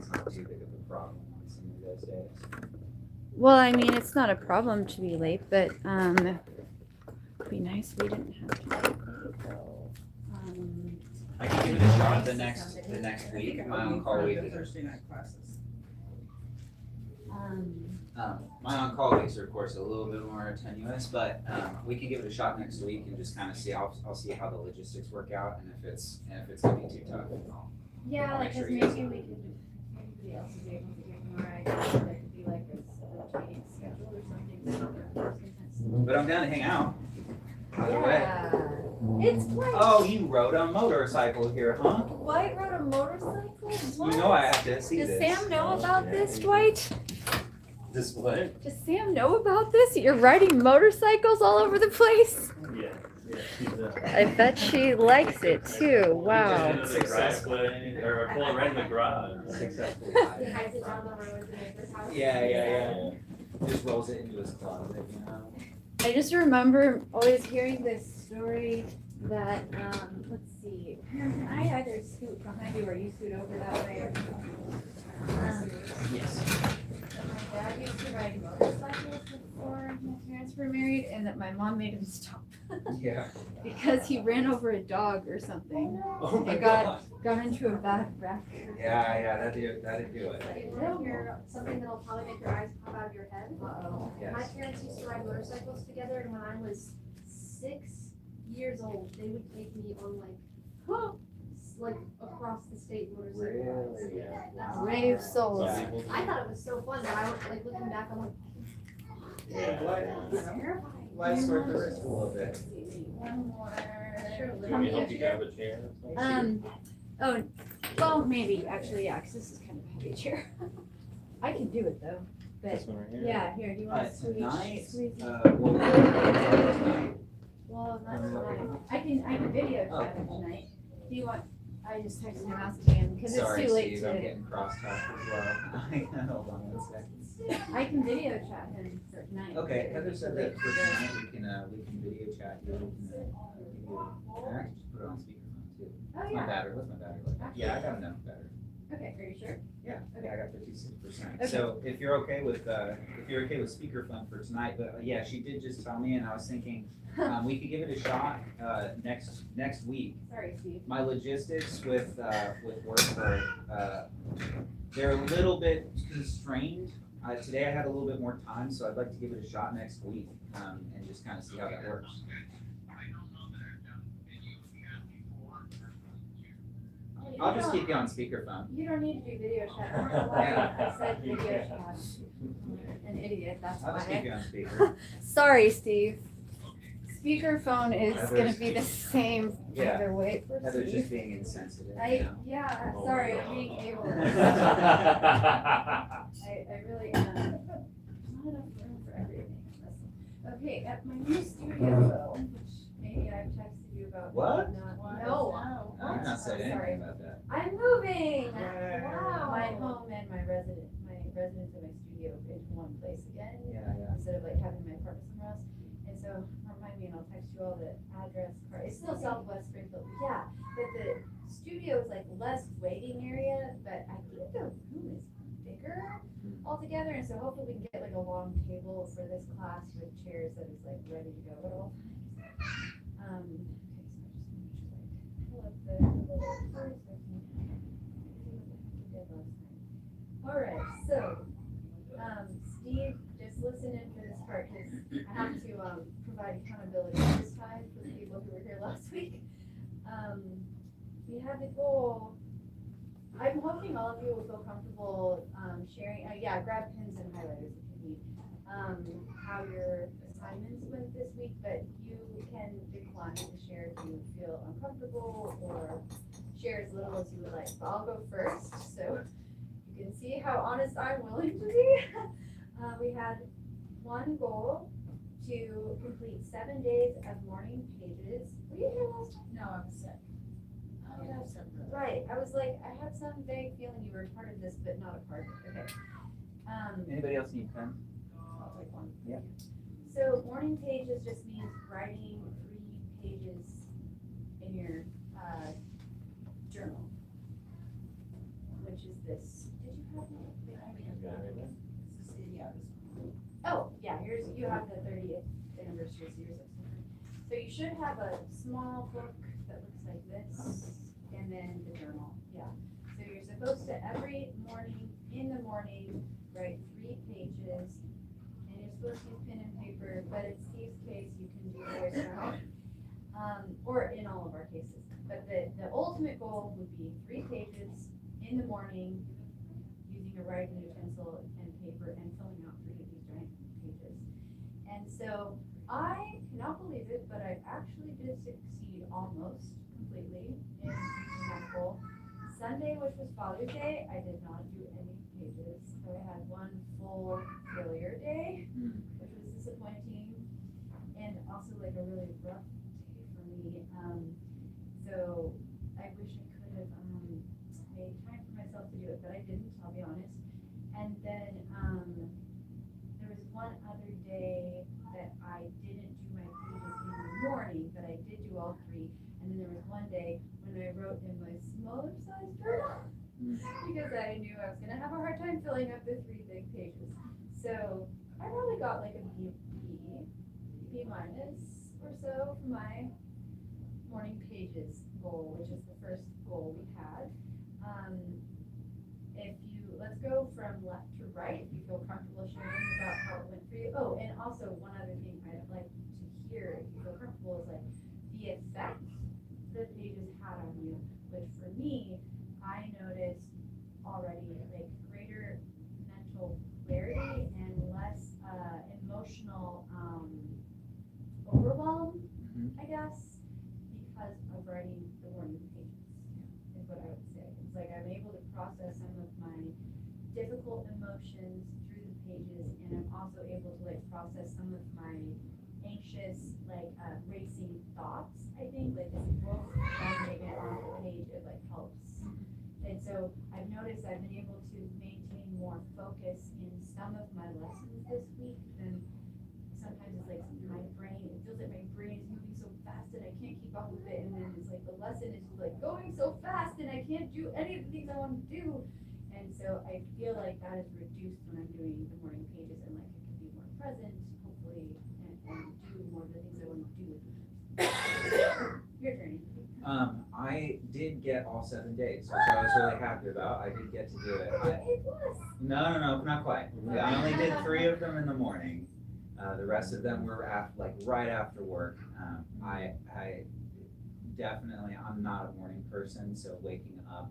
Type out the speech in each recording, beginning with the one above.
it's not too big of a problem on some of those days. Well, I mean, it's not a problem to be late, but it'd be nice if we didn't have to be late though. I can give it a shot the next week. My on-call week is Thursday night classes. my on-call weeks are of course a little bit more tenuous, but we can give it a shot next week and just kind of see. I'll see how the logistics work out, and if it's gonna be too tough, Yeah, I'll like, make cause sure you maybe guys- we could, anybody else would be able to give more ideas, there could be like a rotating schedule or something. But I'm down to hang out. Either way. Yeah, it's Dwight. Oh, you rode a motorcycle here, huh? Dwight rode a motorcycle? What? You know I have to see Does this. Sam know about this, Dwight? This what? Does Sam know about this? You're riding motorcycles all over the place? Yeah, she's I bet she likes it too. Wow. Successfully, or pull it right in the garage. Successfully. He hides it down the road to neighbor's house. Yeah. Just rolls it into his closet, you know. I just remember always hearing this story that, let's see, can I either scoot behind you or you scoot over that way? Yes. My dad used to ride motorcycles before my parents were married, and that my mom made him stop Yeah. because he ran over a dog or something. Oh my It god. got into a bad wreck. Yeah, that'd do it. You want to hear something that'll probably make your eyes pop out of your head? Uh-oh. My Yes. parents used to ride motorcycles together, and when I was 6 years old, they would take me on like across the state motorcycle rides. Really? That's Brave souls. I thought it was so fun that I was like looking back, I'm like, it's terrifying. Life's worth the risk a little bit. One more. Sure, Can we help you grab a chair? Oh, well, maybe, actually, yeah, because this is kind of a heavy chair. I can do it though, but, This one right here? yeah, here, do you want to Tonight, squeeze? tonight. Well, not tonight. I can video Oh. chat him tonight. Do you want, I just texted him asking him, because it's Sorry, too late Steve, I'm to, getting crosstalk as well. Hold on 1 second. I can video chat him for tonight. Okay, Heather said that for tonight we can video chat you. We can actually just put it on speakerphone too. Oh, What's my yeah, battery? What's my battery like? Yeah, I got enough battery. okay, are you sure? Yeah, Okay. I got 56%. Okay. So if you're okay with speakerphone for tonight, but yeah, she did just tell me, and I was thinking we could give it a shot next week. Sorry, Steve. My logistics with work are they're a little bit constrained. Today I had a little bit more time, so I'd like to give it a shot next week and just kind of see how that works. I'll just keep you on speakerphone. You don't need to do video chat. I don't know why I said video chat. An idiot, that's I'll just keep why. you on speaker. Sorry, Steve. Speakerphone is Heather's- gonna be the same Yeah. either way for Heather's Steve. just being insensitive. Yeah, Oh sorry, my I'm being God. able. I really am. Not enough room for everything in this. Okay, at my new studio though, which maybe I've texted you about. What? No. I'm not saying Sorry. anything about that. I'm moving. Yay. Wow. My home and my residence and my studio into one place again. Yeah. Instead of like having my apartment somewhere else. And so remind me and I'll text you all the address card. It's still Southwest Springfield. Yeah, but the studio is like less waiting area, but I think the room is bigger altogether. And so hopefully we can get like a long table for this class with chairs that is like ready to go at all times. Okay, so I just want to pull up the little first. Alright, so, Steve, just listen in for this part, because I have to, provide accountability this time for the people who were here last week. We had the goal, I'm hoping all of you will feel comfortable, sharing, grab pens and highlighters if you need, how your assignments went this week, but you can decline to share if you feel uncomfortable or share as little as you would like. So I'll go first, so you can see how honest I'm willing to be. We had one goal to complete 7 days of morning pages. Were you here last time? No, I was sick. Right, I was like, I had some vague feeling you were a part of this, but not a part of it, okay. Anybody else need pen? I'll take one. Yeah. So morning pages just means writing 3 pages in your journal, which is this. Did you you have the 30th anniversary series of something. So you should have a small book that looks like this, and then the journal, yeah. So you're supposed to every morning, in the morning, write 3 pages, and you're supposed to use pen and paper, but in Steve's case, you can do voice note, or in all of our cases. But the ultimate goal would be 3 pages in the morning, using a writing utensil and paper, and filling out 3 of these giant pages. And so I cannot believe it, but I actually did succeed almost completely in reaching that goal. Sunday, which was Father's Day, I did not do any pages. So I had one full failure day, which was disappointing, and also like a really rough day for me. So I wish I could have made time for myself to do it, but I didn't, I'll be honest. And then there was one other day that I didn't do my pages in the morning, but I did do all 3. And then there was one day when I wrote in my smaller size journal because I knew I was gonna have a hard time filling up the 3 big pages. So I probably got like a B minus or so for my morning pages goal, which is the first goal we had. Let's go from left to right, if you feel comfortable sharing about how it went for you. Oh, and also one other thing I'd like to hear, if you feel comfortable, is like the effect the pages had on you, which for me, I noticed already like greater mental clarity and less emotional overwhelm, I guess, because of writing the morning pages, is what I would say. It's like I'm able to process some of my difficult emotions through the pages, and I'm also able to like process some of my anxious, like racing thoughts. I think like this book having it on the page, it like helps. And so I've noticed I've been able to maintain more focus in some of my lessons this week than sometimes it's like my brain, it feels like my brain is moving so fast and I can't keep up with it, and then it's like the lesson is like going so fast and I can't do any of the things I want to do. And so I feel like that is reduced when I'm doing the morning pages, and like I can be more present, hopefully, and do more of the things I want to do. Your turn. I did get all 7 days, which I was really happy about. I did get to do it. It was. No, not quite. I only did 3 of them in the morning. The rest of them were right after work. I definitely, I'm not a morning person, so waking up,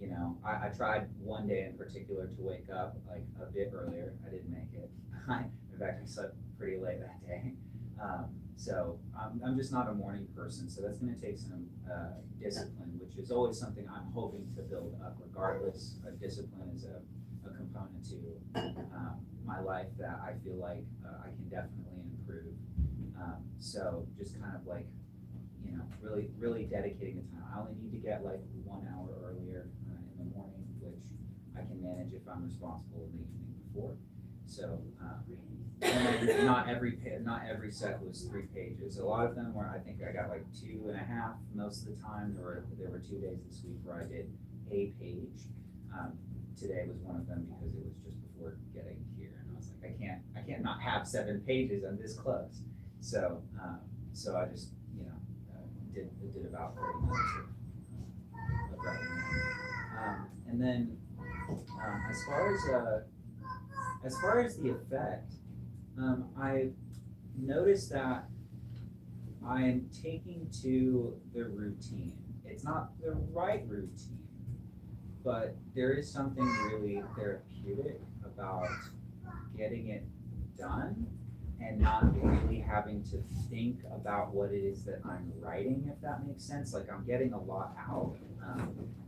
you know, I tried one day in particular to wake up like a bit earlier. I didn't make it. In fact, I slept pretty late that day. So I'm just not a morning person, so that's going to take some discipline, which is always something I'm hoping to build up regardless. Discipline is a component to my life that I feel like I can definitely improve. So just kind of like, you know, really dedicating the time. I only need to get like 1 hour earlier in the morning, which I can manage if I'm responsible in the evening before. So, and then not every set was 3 pages. A lot of them were, I think I got like 2.5 most of the time. There were 2 days this week where I did a page. Today was one of them because it was just before getting here, and I was like, I can't not have 7 pages. I'm this close. So, so I just, you know, did about 30 minutes of writing. And then as far as the effect, I noticed that I'm taking to the routine. It's not the right routine, but there is something really therapeutic about getting it done and not really having to think about what it is that I'm writing, if that makes sense. Like I'm getting a lot out,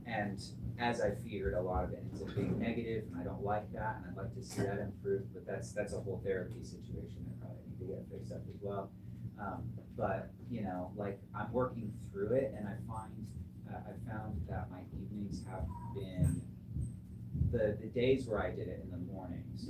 and as I feared, a lot of it ends up being negative, and I don't like that, and I'd like to see that improved, but that's a whole therapy situation that probably need to get fixed up as well. But you know, like I'm working through it, and I found that my evenings have been the days where I did it in the mornings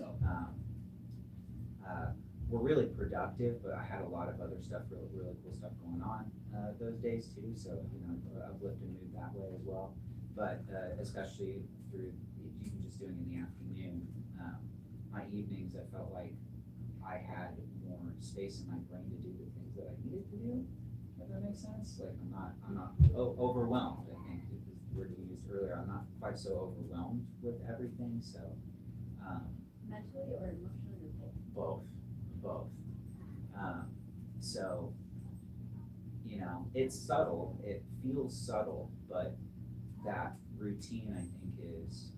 were really productive, but I had a lot of other stuff, really cool stuff going on those days too. So you know, uplift and mood that way as well. But especially through even just doing in the afternoon, my evenings, I felt like I had more space in my brain to do the things that I needed to do, if that makes sense. Like, I'm not overwhelmed, I think, is the word you used earlier. I'm not quite so overwhelmed with everything, so, Mentally or emotionally or both? both. So, you know, it's subtle, it feels subtle, but that routine, I think, is,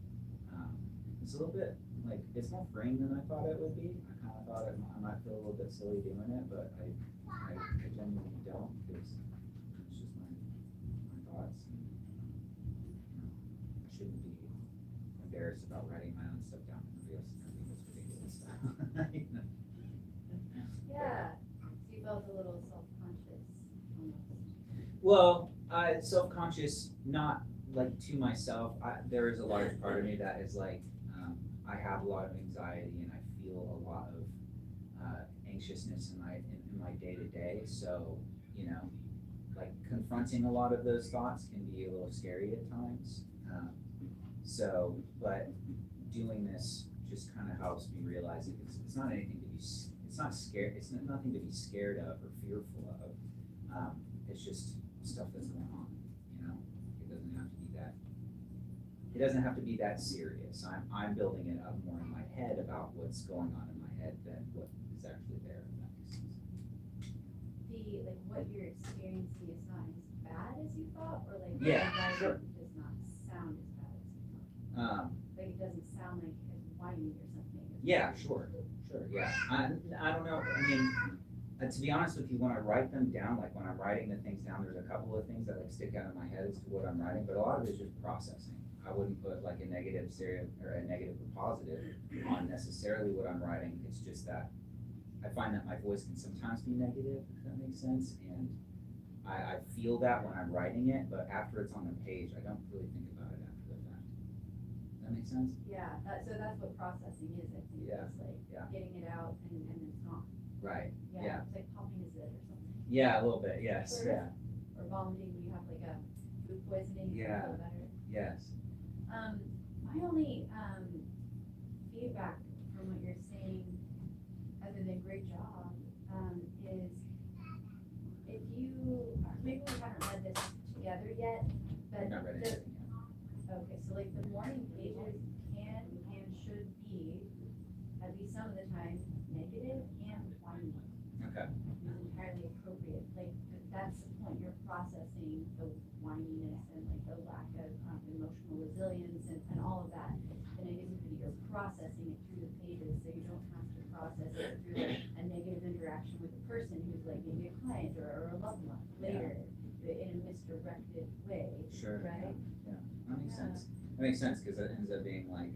it's a little bit, like, it's more freeing than I thought it would be. I kind of thought I might feel a little bit silly doing it, but I genuinely don't, because it's just my thoughts. And, you know, I shouldn't be embarrassed about writing my own stuff down. Everybody else is ridiculous. You know? Yeah, so you felt a little self-conscious almost. Well, self-conscious, not like to myself. There is a large part of me that is like, I have a lot of anxiety and I feel a lot of anxiousness in my day-to-day. So, you know, like confronting a lot of those thoughts can be a little scary at times. But doing this just kind of helps me realize it's not anything to be, it's not scared, it's nothing to be scared of or fearful of. It's just stuff that's going on, you know? It doesn't have to be that serious. I'm building it up more in my head about what's going on in my head than what is actually there, if that makes sense. Like what you're experiencing is not as bad as you thought, or like Yeah, the sure. does not sound as bad as you thought. Like it doesn't sound like it's whining or something. Yeah, sure, yeah. I don't know, I mean, to be honest with you, when I write them down, like when I'm writing the things down, there's a couple of things that like stick out in my head as to what I'm writing, but a lot of it is just processing. I wouldn't put like a negative or a negative or positive on necessarily what I'm writing. It's just that I find that my voice can sometimes be negative, if that makes sense, and I feel that when I'm writing it, but after it's on the page, I don't really think about it after the fact. Does that make sense? Yeah, so that's what processing is, I think. Yeah, It's like yeah. getting it out and it's gone. Right, yeah. It's like popping a zit or something. Yeah, a little bit, yes, Sort of. yeah, Or vomiting when you have like a food poisoning, you Yeah. feel better. yes. My only feedback from what you're saying, other than great job, is if you, maybe we haven't read this together yet, but I've not read the, anything yet. okay, so like the morning pages can and should be, at least some of the time, negative and whiny. Okay. Is entirely appropriate, like, that's the point, you're processing the whininess and like the lack of emotional resilience and all of that, the negativity, you're processing it through the pages, so you don't have to process it through like a negative interaction with a person who's like maybe a client or a loved one later, in a misdirected way, Sure. right? Yeah, that makes Yeah. sense. That makes sense, because it ends up being like,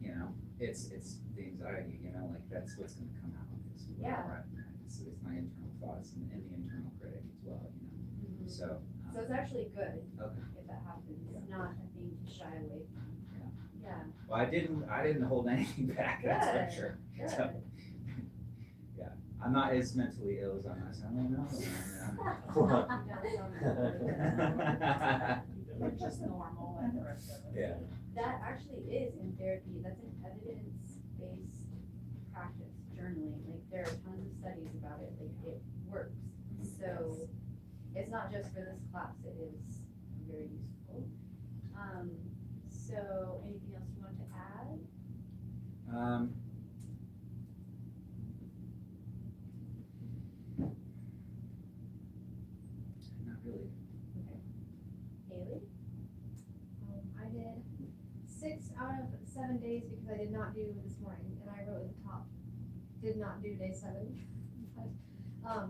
you know, it's the anxiety, you know, like that's what's gonna come out. It's what Yeah. I'm writing. It's my internal thoughts and the internal critic as well, you know, so. So it's actually good Okay. if that happens, Yeah. not a thing to shy away from. Yeah. Well, I didn't hold anything back, that's Good. for sure. Good. So, yeah, I'm not as mentally ill as I might sound right now. You're just normal and the rest of us. Yeah. That actually is in therapy, that's an evidence-based practice, journaling, like there are tons of studies about it, like it works. So it's not just for this class, it is very useful. So anything else you want to add? Not really. Haley? I did 6 out of 7 days because I did not do this morning, and I wrote at the top, did not do day 7. But,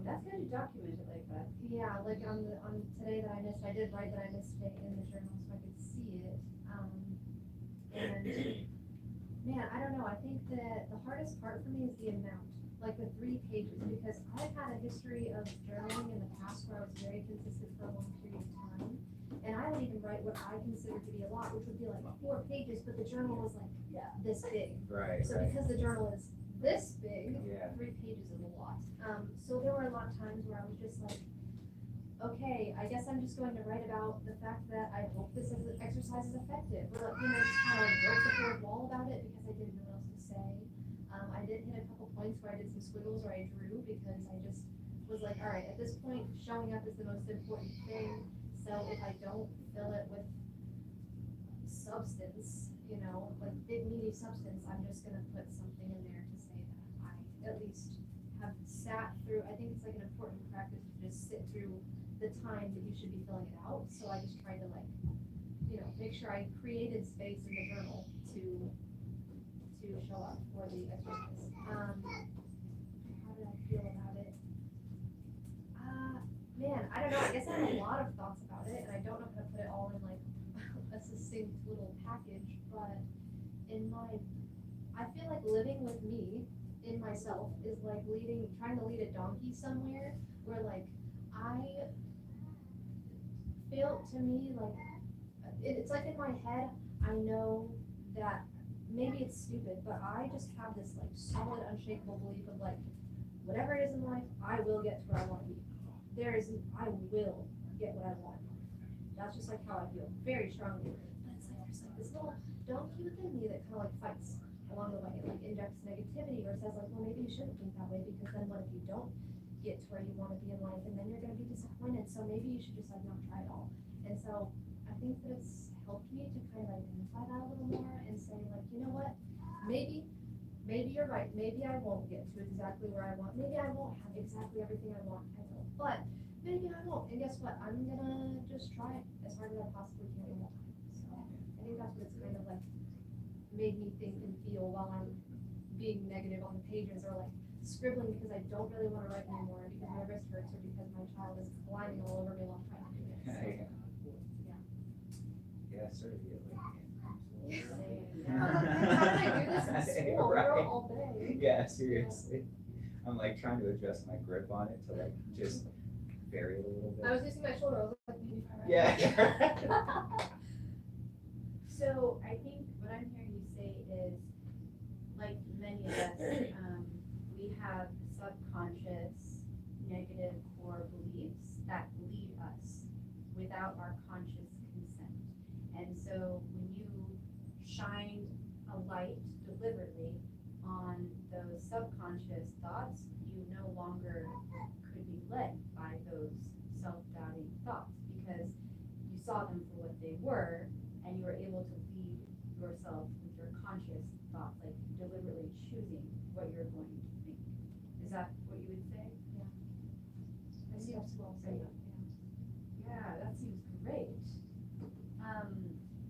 That's good to document it like that. yeah, like on today that I missed, I did write that I missed today in the journal so I could see it. And man, I don't know, I think that the hardest part for me is the amount, like the 3 pages, because I've had a history of journaling in the past where I was very consistent for a long period of time. And I would even write what I consider to be a lot, which would be like 4 pages, but the journal was like this big. Right, So right. because the journal is this big, Yeah. 3 pages is a lot. So there were a lot of times where I was just like, okay, I guess I'm just going to write about the fact that I hope this exercise is effective. Or, just kind of like broke the fourth wall about it because I didn't know what else to say. I did hit a couple points where I did some squiggles or I drew because I just was like, all right, at this point, showing up is the most important thing. So if I don't fill it with substance, you know, like big meaty substance, I'm just gonna put something in there to say that I at least have sat through. I think it's like an important practice to just sit through the time that you should be filling it out. So I just tried to like, you know, make sure I created space in the journal to show up for the exercise. How did I feel about it? Man, I don't know. I guess I have a lot of thoughts about it, and I don't know how to put it all in like a succinct little package. But I feel like living with me in myself is like trying to lead a donkey somewhere where like I feel to me like it's like in my head I know that maybe it's stupid, but I just have this like solid, unshakable belief of like whatever it is in life, I will get to where I want to be. I will get what I want. That's just like how I feel, very strongly. But it's like there's like this little donkey within me that kind of like fights along the way, like injects negativity or says like, well, maybe you shouldn't think that way because then what if you don't get to where you want to be in life and then you're going to be disappointed. So maybe you should just like not try at all. And so I think that it's helped me to kind of identify that a little more and say like, you know what, maybe you're right. Maybe I won't get to exactly where I want. Maybe I won't have exactly everything I want. I don't. But maybe I won't. And guess what? I'm gonna just try it as hard as I possibly can in that time. So I think that's what it's kind of like made me think and feel while I'm being negative on the pages or like scribbling because I don't really want to write anymore because my wrist hurts or because my child is climbing all over me while I'm trying to do it. So, Yeah, sort of feel like. how did I do this in school? Right. We're all day. Yeah, seriously. I'm like trying to adjust my grip on it to like just vary it a little bit. I was using my shoulder. I was like, maybe if I write. Yeah. So I think what I'm hearing you say is, like many of us, we have subconscious negative core beliefs that lead us without our conscious consent. And so when you shine a light deliberately on those subconscious thoughts, you no longer could be led by those self-doubting thoughts because you saw them for what they were and you were able to lead yourself with your conscious thoughts, like deliberately choosing what you're going to think. Is that what you would say? I see how small say that. Yeah, that seems great.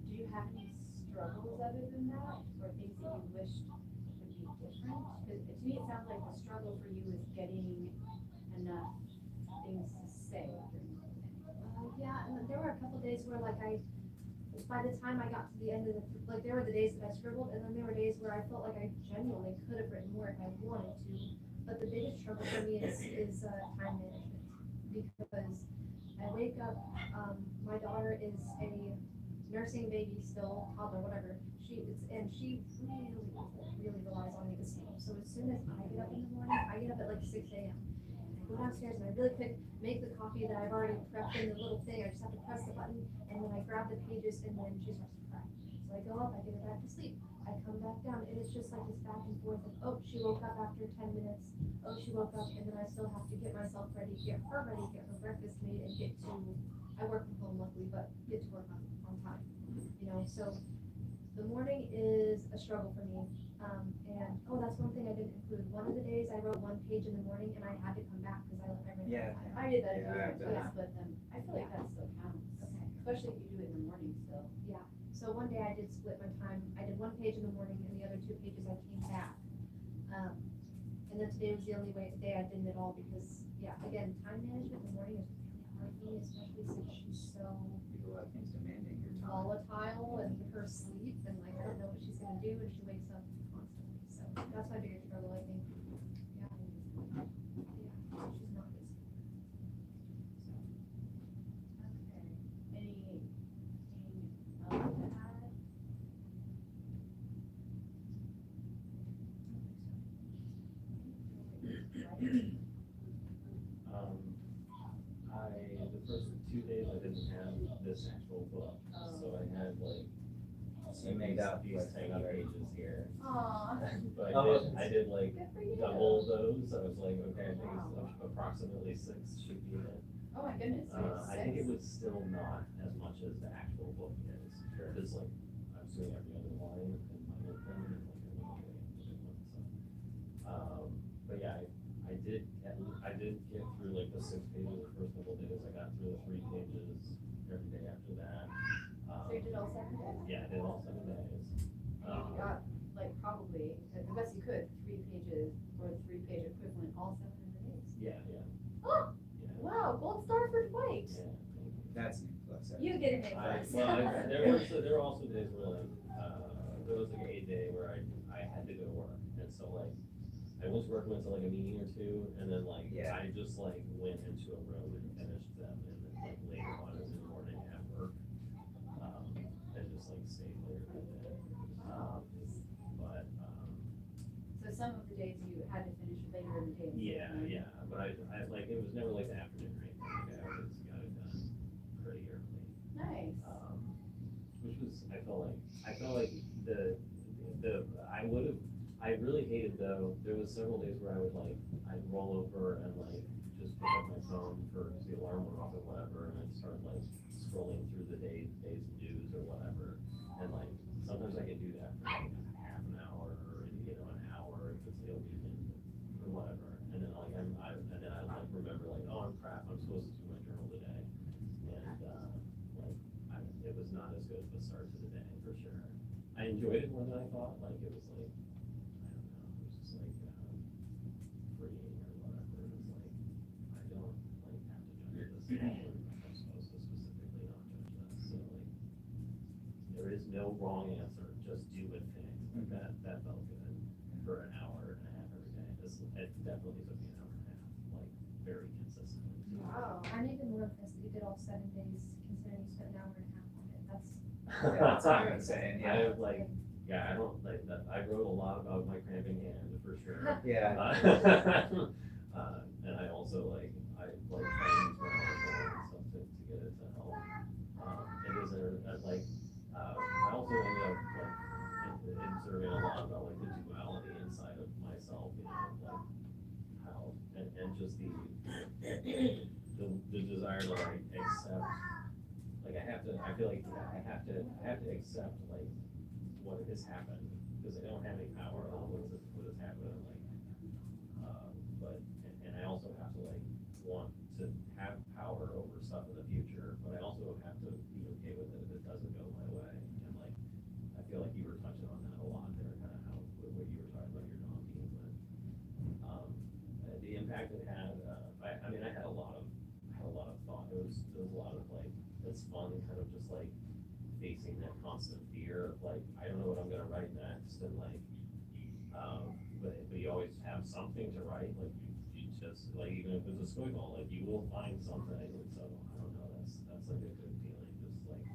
Do you have any struggles other than that, or things that you wished would be different? Because to me, it sounds like the struggle for you is getting enough things to say during the day. Yeah, and there were a couple days where like by the time I got to the end of like there were the days that I scribbled and then there were days where I felt like I genuinely could have written more if I wanted to. But the biggest struggle for me is time management because I wake up, my daughter is a nursing baby still, toddler, whatever. She really relies on me to sleep. So as soon as I get up in the morning, I get up at like 6 a.m. I go downstairs and I really quick make the coffee that I've already prepped in the little thing. I just have to press the button and then I grab the pages and then she starts to cry. So I go up, I get her back to sleep. I come back down and it's just like this back and forth of, oh, she woke up after 10 minutes. Oh, she woke up and then I still have to get myself ready, get her ready, get her breakfast made and get to, I work from home luckily, but get to work on time. You know, so the morning is a struggle for me. And that's one thing I didn't include. One of the days I wrote one page in the morning and I had to come back because I ran out of time. I did that Yeah, too, I've done I split them. I feel like that still counts, Okay. especially if you do it in the morning still. So one day I did split my time. I did one page in the morning and the other 2 pages I came back. And then today was the only day I didn't at all because, again, time management in the morning is really hard for me, especially since she's so You do a lot of things demanding your time. volatile and her sleep and like I don't know what she's gonna do and she wakes up constantly. So that's my biggest struggle, I think. Yeah, she's not good. Okay. Anything else to add? The first 2 days I didn't have this actual book, so I had like You made up these like tiny another. pages here. Aw. But Oh. I did like Good for you. double those, I was like, okay, I think it's approximately 6 should be it. Oh my goodness, I think it was still not as much as the actual book is, because like, I was doing every other line in my notebook, and like, I went away and did one, so. But yeah, I did get through like the 6 pages the first couple of days, I got through the 3 pages every day after that. So you did all 7 days? Yeah, I did all 7 days. And you got, like, probably, the best you could, 3 pages, or 3-page equivalent, all 7 of the days. Yeah, yeah. Oh, Yeah, wow, gold star for Dwight. yeah, thank you. That's an plus. You get an A I, plus. well, there were also days where like, there was like a day where I had to go to work, and so like, I was working until like a meeting or 2, and then like, Yeah. I just like went into a room and finished them, and then like later on in the morning at work, and just like stayed later that day. So some of the days you had to finish later in the day. Yeah, yeah, but I like, it was never like the afternoon or anything, like, I always got it done pretty early. Nice. Which was, I felt like I really hated though, there was several days where I would like, I'd roll over and like, just pick up my phone because the alarm went off or whatever, and I'd start like scrolling through the day's news or whatever, and like, sometimes I could do that for like half an hour, or, you know, an hour, if it's the weekend, or whatever, and then like, I like remember like, oh, crap, I'm supposed to do my journal today, and like, it was not as good of a start to the day, for sure. I enjoyed it more than I thought, like, it was like, I don't know, it was just like, freeing or whatever, it was like, I don't, like, have to judge this, I'm supposed to specifically not judge this, so like, there is no wrong answer, just do it thing, like, that felt good, for an hour and a half every day, it definitely took me an hour and a half, like, very consistently. Wow. I'm even more impressed that you did all 7 days, considering you spent an hour and a half on it. That's That's what I'm saying, I yeah. have like, yeah, I don't like that, I wrote a lot about my cramping hand, for sure. Yeah. And I also like, I like trained when I was going and stuff to get it to help. It is like, I also ended up like observing a lot about like the duality inside of myself, you know, like how, and just the desire to like accept, like I feel like I have to accept like what has happened, because I don't have any power on what has happened, like, but, and I also have to like want to have power over stuff in the future, but I also have to be okay with it if it doesn't go my way, and like, I feel like you were touching on that a lot there, kind of how, what you were talking about your donkey, but, the impact it had, I mean, I had a lot of thought, there was a lot of like, it's fun, kind of just like facing that constant fear of like, I don't know what I'm gonna write next, and like, but you always have something to write, like, you just, like, even if it's a squiggle, like, you will find something, and so, I don't know, that's like a good feeling, just like,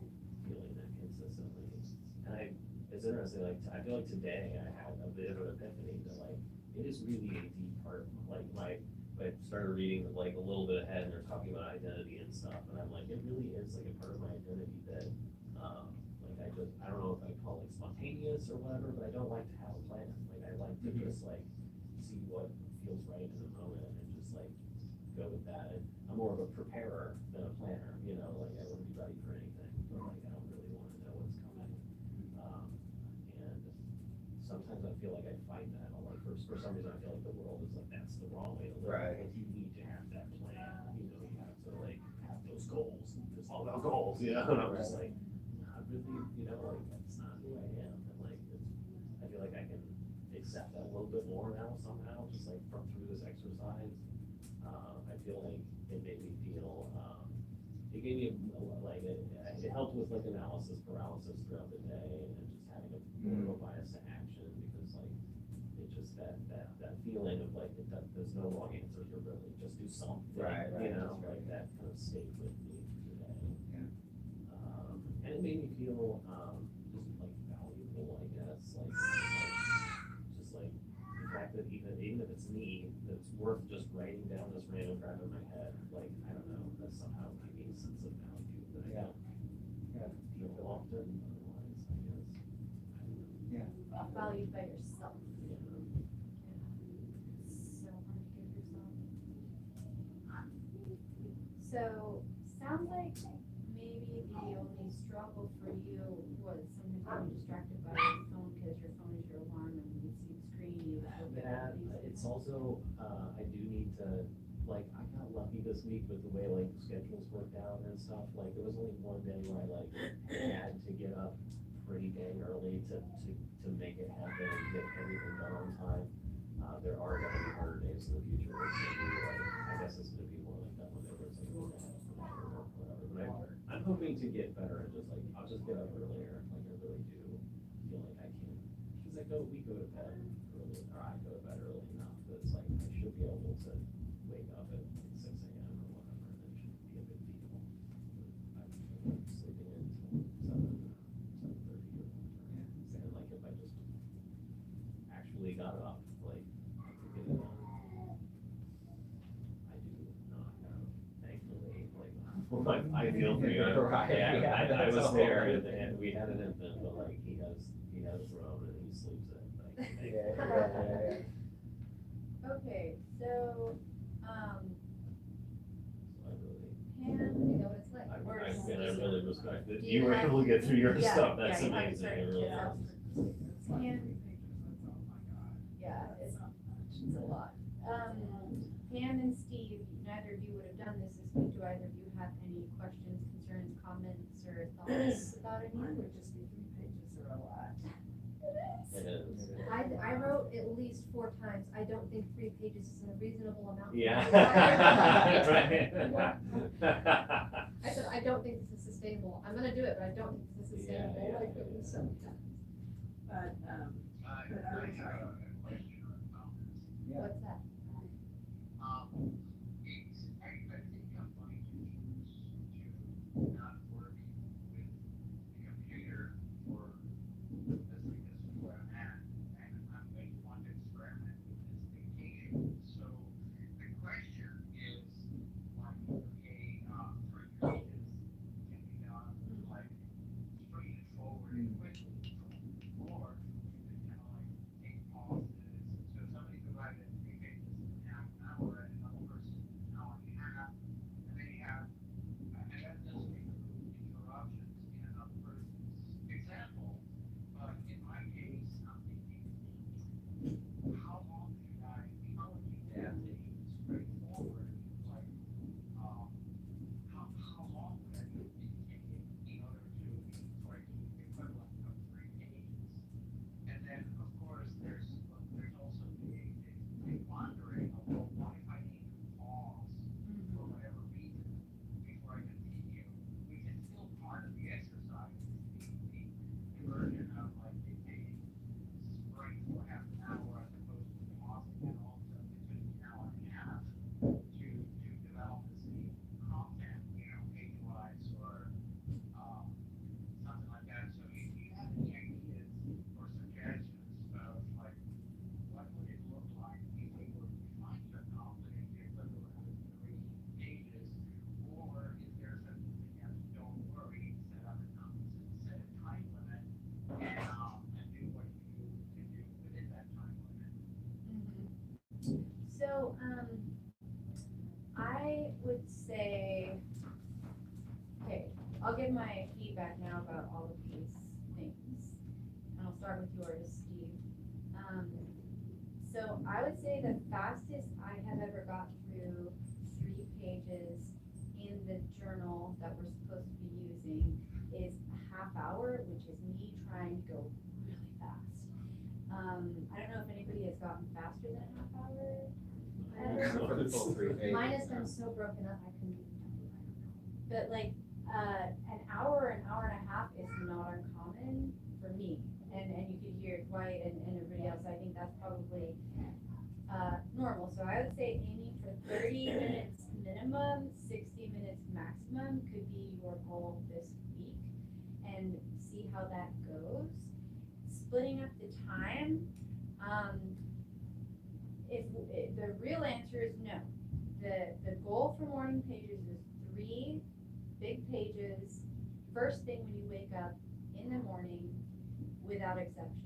feeling that consistently, and it's interesting, like, I feel like today I had a bit of an epiphany that like, it is really a deep part, like, I started reading like a little bit ahead, and they're talking about identity and stuff, and I'm like, it really is like a part of my identity that, like, I don't know if I call it spontaneous or whatever, but I don't like to have a plan, like, I like to just like, see what feels right in the moment, and just like, go with that, and I'm more of a preparer than a planner, you know, like, I wouldn't be ready for anything, but like, I don't really wanna know what's coming, and sometimes I feel like I fight that, or like, for some reason, I feel like the world is like, that's the wrong way to live. Right. Like, you need to have that plan, you know, you have to like, have those goals, it's all about goals, you know, and I'm just like, not really, you know, like, that's not who I am, and like, I feel like I can accept that a little bit more now somehow, just like through this exercise. I feel like it made me feel, it gave me like, it helped with like analysis paralysis throughout the day, and just having more of a bias to action, because like, it's just that feeling of like, there's no wrong answer here, really, just do something, Right, you know, that's right. like that kind of stayed with me today. Yeah. And it made me feel, just like valuable, I guess, like, just like, the fact that even if it's me, that's worth just writing down this random crap in my head, like, I don't know, that somehow gave me a sense of value that I Yeah. don't Yeah. feel often otherwise, I guess. Yeah. valued by yourself. Yeah. So hard to give yourself. So, sounds like maybe the only struggle for you was sometimes being distracted by your phone because your phone is your alarm and when you see the screen, you look at That, it's also, I do need to, like, I got lucky this week with the way, like, schedules worked out and stuff, like, there was only one day where I, like, had to get up pretty dang early to make it happen and get everything done on time. There are gonna be harder days in the future, where it's gonna be, like, I guess it's gonna be more like that when there's like, or whatever, but I'm hoping to get better at just, like, I'll just get up earlier, like, I really do feel like I can, because we go to bed early, or I go to bed early enough, that it's like, I should be able to wake up at like 6 a.m. or whatever, and it shouldn't be a big deal. I've been sleeping until 7:30 or whatever, and like, if I just actually got up, like, I could get it done. I do not have, thankfully, like, I feel for you. Right, yeah, I was that's there, all. and we had an infant, but like, he has grown and he sleeps it, like, Yeah. Okay, so, So I really, Pam, You know what it's like. I really respect that Do you you were have- able to get through your Yeah, stuff, that's yeah, you have amazing, certain it really kids out. is. Pam, yeah, it's a lot. Pam and Steve, neither of you would have done this week. Do either of you have any questions, concerns, comments, or thoughts about any? Mine would just be 3 pages are a lot. It is. I wrote at least 4 times, I don't think 3 pages is a reasonable amount. for Yeah. me. Right. I said, I don't think this is sustainable, I'm gonna do it, but I don't think this is Yeah, sustainable, yeah, like, it was so. But, What's that? So, I would say, okay, I'll give my feedback now about all of these things. And I'll start with yours, Steve. So I would say the fastest I have ever got through 3 pages in the journal that we're supposed to be using is a half hour, which is me trying to go really fast. I don't know if anybody has gotten faster than a half hour. For the full 3 pages. Mine has been so broken up, I couldn't even tell you. But like, an hour and a half is not uncommon for me. And you could hear Dwight and everybody else, I think that's probably, normal. So I would say aiming for 30 minutes minimum, 60 minutes maximum could be your goal this week. And see how that goes. Splitting up the time, if the real answer is no. The goal for morning pages is 3 big pages, first thing when you wake up in the morning, without exception.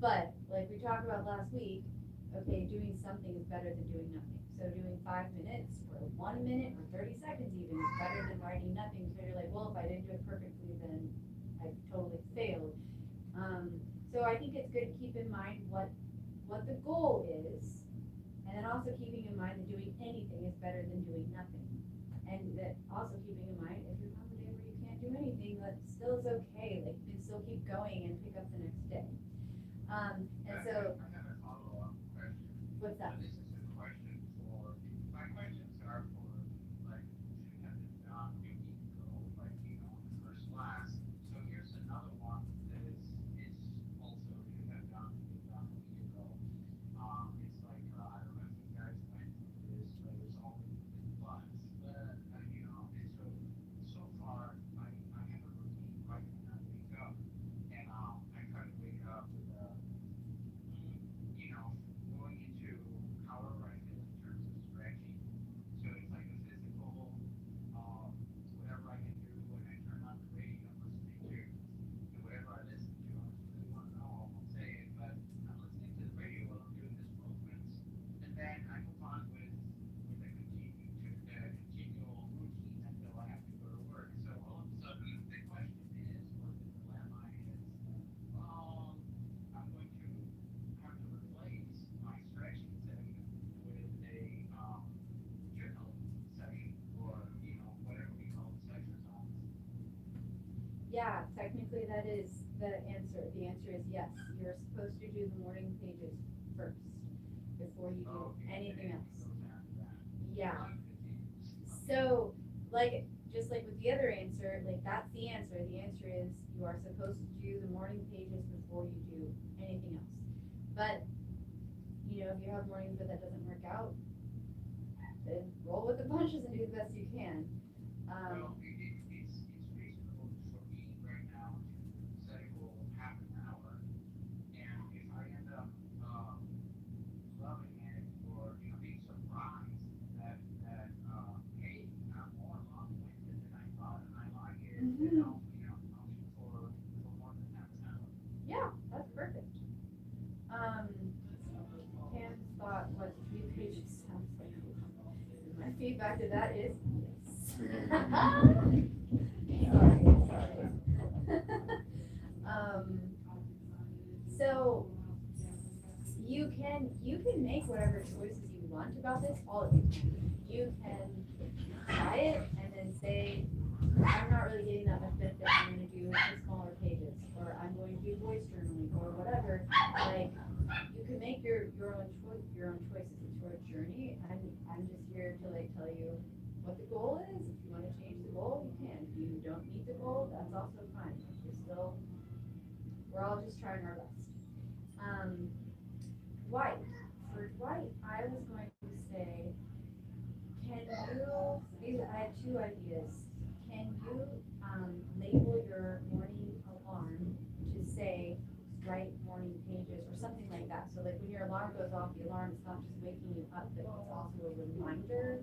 But, like we talked about last week, okay, doing something is better than doing nothing. So doing 5 minutes, or 1 minute, or 30 seconds even, is better than writing nothing, so you're like, well, if I didn't do it perfectly, then I totally failed. So I think it's good to keep in mind what the goal is, and then also keeping in mind that doing anything is better than doing nothing. And that also keeping in mind, if you're on a day where you can't do anything, that still is okay, like you can still keep going and pick up the next day. And so, I have a follow-up question. what's that? This is a question for, my questions are for, like, should have been done a week ago, like, the first class. So here's another one that is also should have done a week ago. It's like, I don't know if you guys went through this, but it's all with class. But, so far, I have a routine right when I wake up. And, I try to wake up with going into however I feel in terms of stretching. So it's like a physical, whatever I can do when I turn on the radio I'm listening to whatever I listen to. I don't really want to know, I won't say it, but I'm listening to the radio while I'm doing this movements. And then I move on with a continual routine until I have to go to work. So all of a sudden the question is, or the dilemma is, I'm going to have to replace my stretching session with a journaling session, or whatever we call the sessions on. Yeah, technically that is the answer. The answer is yes. You're supposed to do the morning pages first before you do anything else. Yeah. So, just like with the other answer, that's the answer. The answer is you are supposed to do the morning pages before you do anything else. But, if you have mornings where that doesn't work out, then roll with the punches and do the best you can. Well, it's reasonable for me right now to set a goal of half an hour, and if I end up loving it, or being surprised that hey, I'm more long-winded than I thought, and I like it, then I'll shoot for more than half an hour. Yeah, that's perfect. Pam's thought was 3 pages sounds like my feedback to that is yes. Sorry. So you can make whatever choices you want about this. All of you can. You can try it and then say, I'm not really getting that much benefit. I'm going to do the smaller pages, or I'm going to do voice journaling, or whatever. You can make your own choices. It's your journey. I'm just here to tell you what the goal is. If you want to change the goal, you can. If you don't meet the goal, that's also fine. We're all just trying our best. Dwight. For Dwight, I was going to say, I have 2 ideas. Can you label your morning alarm to say, write morning pages, or something like that? So when your alarm goes off, the alarm is not just waking you up, but it's also a reminder.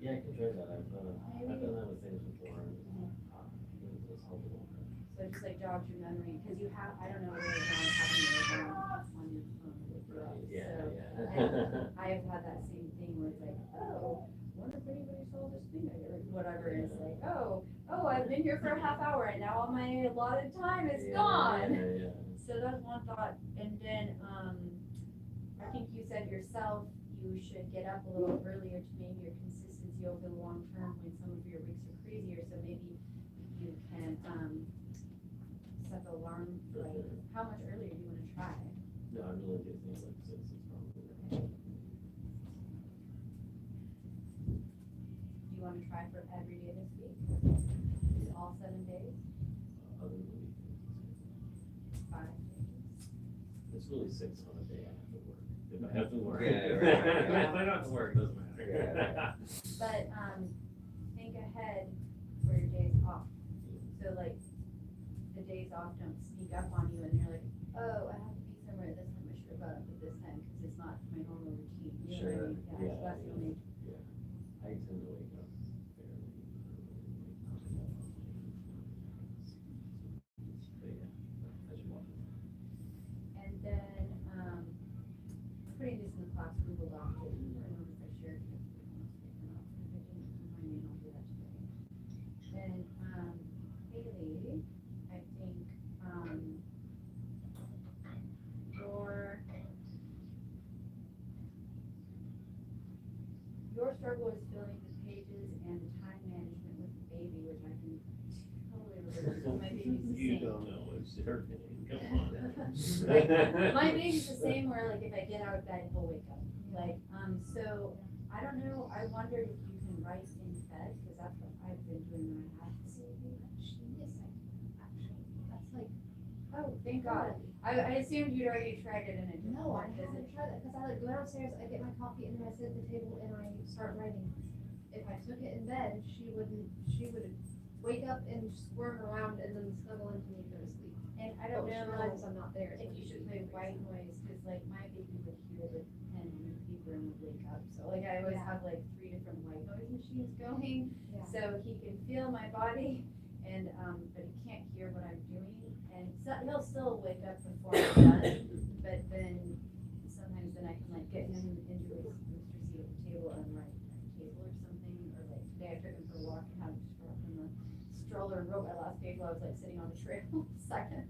Yeah, I can try that. I've done that with things before. It's helpful. So just jogs your memory, because you have, I don't know where you're going, having your alarm on your phone with you. Yeah. And I have had that same thing where it's wonder if anybody saw this thing or whatever. And it's oh, I've been here for a half hour and now all my allotted time is gone. Yeah. So that's one thought. And then I think you said yourself you should get up a little earlier to maybe your consistency over the long term when some of your weeks are crazier. So maybe you can set the alarm. How much earlier do you want to try? No, I really do think 6 is probably. Okay. Do you want to try for every day this week? Is all 7 days? Other than the weekends. 5 days? It's really 6 on a day I have to work. If I have to work. Yeah, right. If I don't have to work, it doesn't matter. Yeah. But think ahead for your days off. So the days off don't sneak up on you and you're like, oh, I have to be somewhere at this time. I should have got up at this time because it's not my normal routine. You know what I mean? Yeah. So that's the only. Yeah. I tend to wake up fairly early. But yeah, I should walk. And then hold off to, I don't know if I shared it with last week or not. If I didn't, remind me and I'll do that today. Then, Haley, I think, your struggle is filling the pages and the time management with the baby, which I can totally relate to. My baby's the You same. don't know, it's her thing, come on. My baby's the same where like if I get out of bed, he'll wake up. Like, so I don't know, I wondered if you can write in bed, because that's what I've been doing when I have the baby. Actually, yes, actually, that's like, Oh, thank God. I assumed you'd already tried it and it didn't no, I work, 'cause haven't it- tried that, because I like go downstairs, I get my coffee, and then I sit at the table and I start writing. If I took it in bed, she would wake up and squirm around and then snuggle into me and go to sleep. And I But don't when she know realizes I'm not there. if you should play white noise, because like my baby would hear the pen on the paper and would wake up. So like I always Yeah. have like 3 different white noise machines going, Yeah. so he can feel my body and, but he can't hear what I'm doing. And so he'll still wake up before I'm done, but then sometimes then I can like get him into his booster seat at the table and write at the table or something. Or like today I took him for a walk and had him strap in the stroller and wrote my last page while I was like sitting on the trail beside him.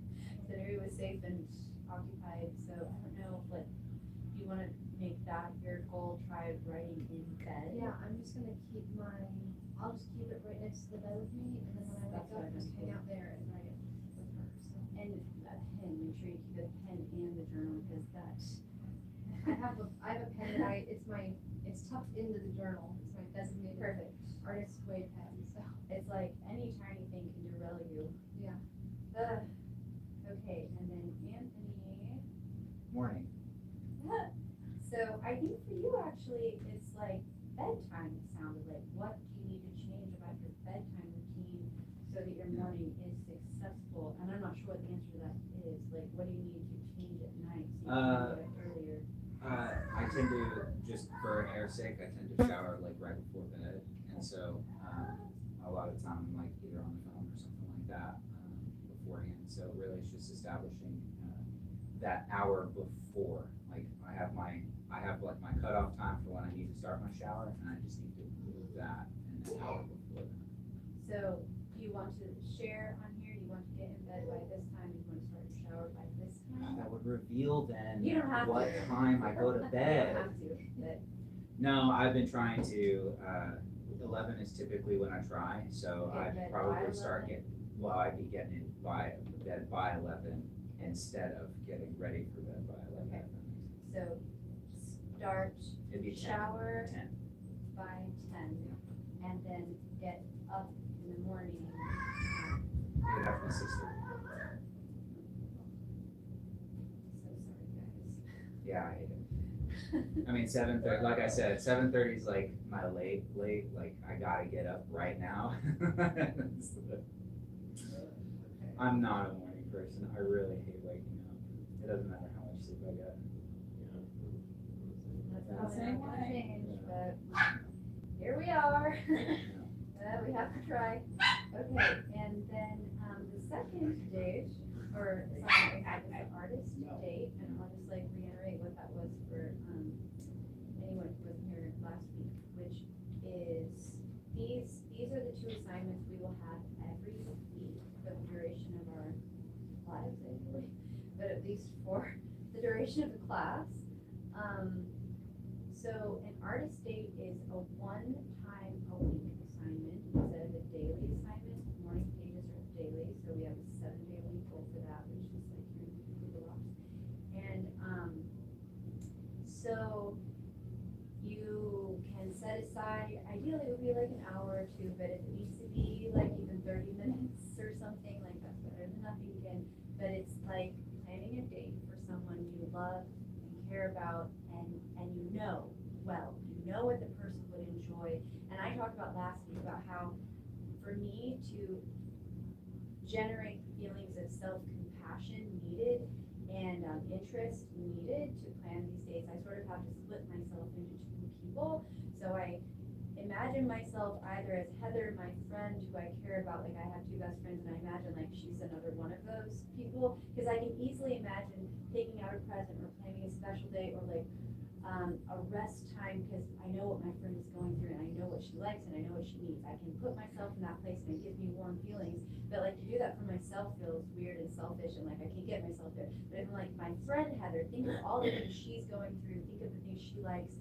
So he was safe and occupied. So I don't know if like, do you wanna make that your goal, try writing in bed? Yeah, I'm just gonna I'll just keep it right next to the bed with me, and then when I That's wake what up, I'm just hang thinking. out there and write it with her, so. And a pen, make sure you keep a pen and the journal, because that's, I have a pen that it's tucked into the journal, it's my designated perfect. artist way pen, so. It's like any tiny thing can derail you. Yeah. Okay, and then Anthony. Morning. So I think for you actually, it's like bedtime, it sounded like. What do you need to change about your bedtime routine so that your morning is successful? And I'm not sure what the answer to that is. Like, what do you need to change at night so you can do it earlier? I tend to, just for air's sake, I tend to shower like right before bed, and so, a lot of time I'm like either on the phone or something like that, beforehand, so really it's just establishing, that hour before, like, I have like my cutoff time for when I need to start my shower, and I just need to move that an hour before that. So do you want to share on here? You want to get in bed by this time? You want to start your shower by this time? That would reveal then You don't have what to. time I go to You bed. don't have to, but No, I've been trying to, 11 is typically when I try, so Get in I'd bed probably by start 11? I'd be getting in bed by 11 instead of getting ready for bed by 11. Okay. so start It'd be 10. shower 10. by 10 and then get up in the morning. It'd have to be 6:30. So sorry guys. Yeah, I hate it. I mean, 7:30, like I said, 7:30 is like my late, like I gotta get up right now. I'm not a morning person. I really hate waking up. It doesn't matter how much sleep I get. That's Yeah. probably not gonna change, but here we are. We have to try. Okay, and then, the second date, or something that we had was the artist date, and I'll just like reiterate what that was for, anyone who wasn't here last week, which is, these are the 2 assignments we will have every week for the duration of our lives, I believe, but at least for the duration of the class. So an artist date is a 1-time-a-week assignment instead of a daily assignment. Morning pages are daily, so we have a 7-day-a-week goal for that, which is like your Google Docs. And so you can set aside, ideally it would be like an hour or 2, but if it needs to be like even 30 minutes or something, like that's better than nothing again. But it's like planning a date for someone you love and care about and you know what the person would enjoy. And I talked about last week about how for me to generate feelings of self-compassion needed and interest needed to plan these dates, I sort of have to split myself into 2 people. So I imagine myself either as Heather, my friend who I care about, like I have 2 best friends, and I imagine like she's another one of those people, because I can easily imagine taking out a present or planning a special day or like a rest time, because I know what my friend is going through, and I know what she likes, and I know what she needs. I can put myself in that place, and it gives me warm feelings. But like to do that for myself feels weird and selfish, and like I can't get myself there. But if I'm like, my friend Heather, think of all the things she's going through, think of the things she likes.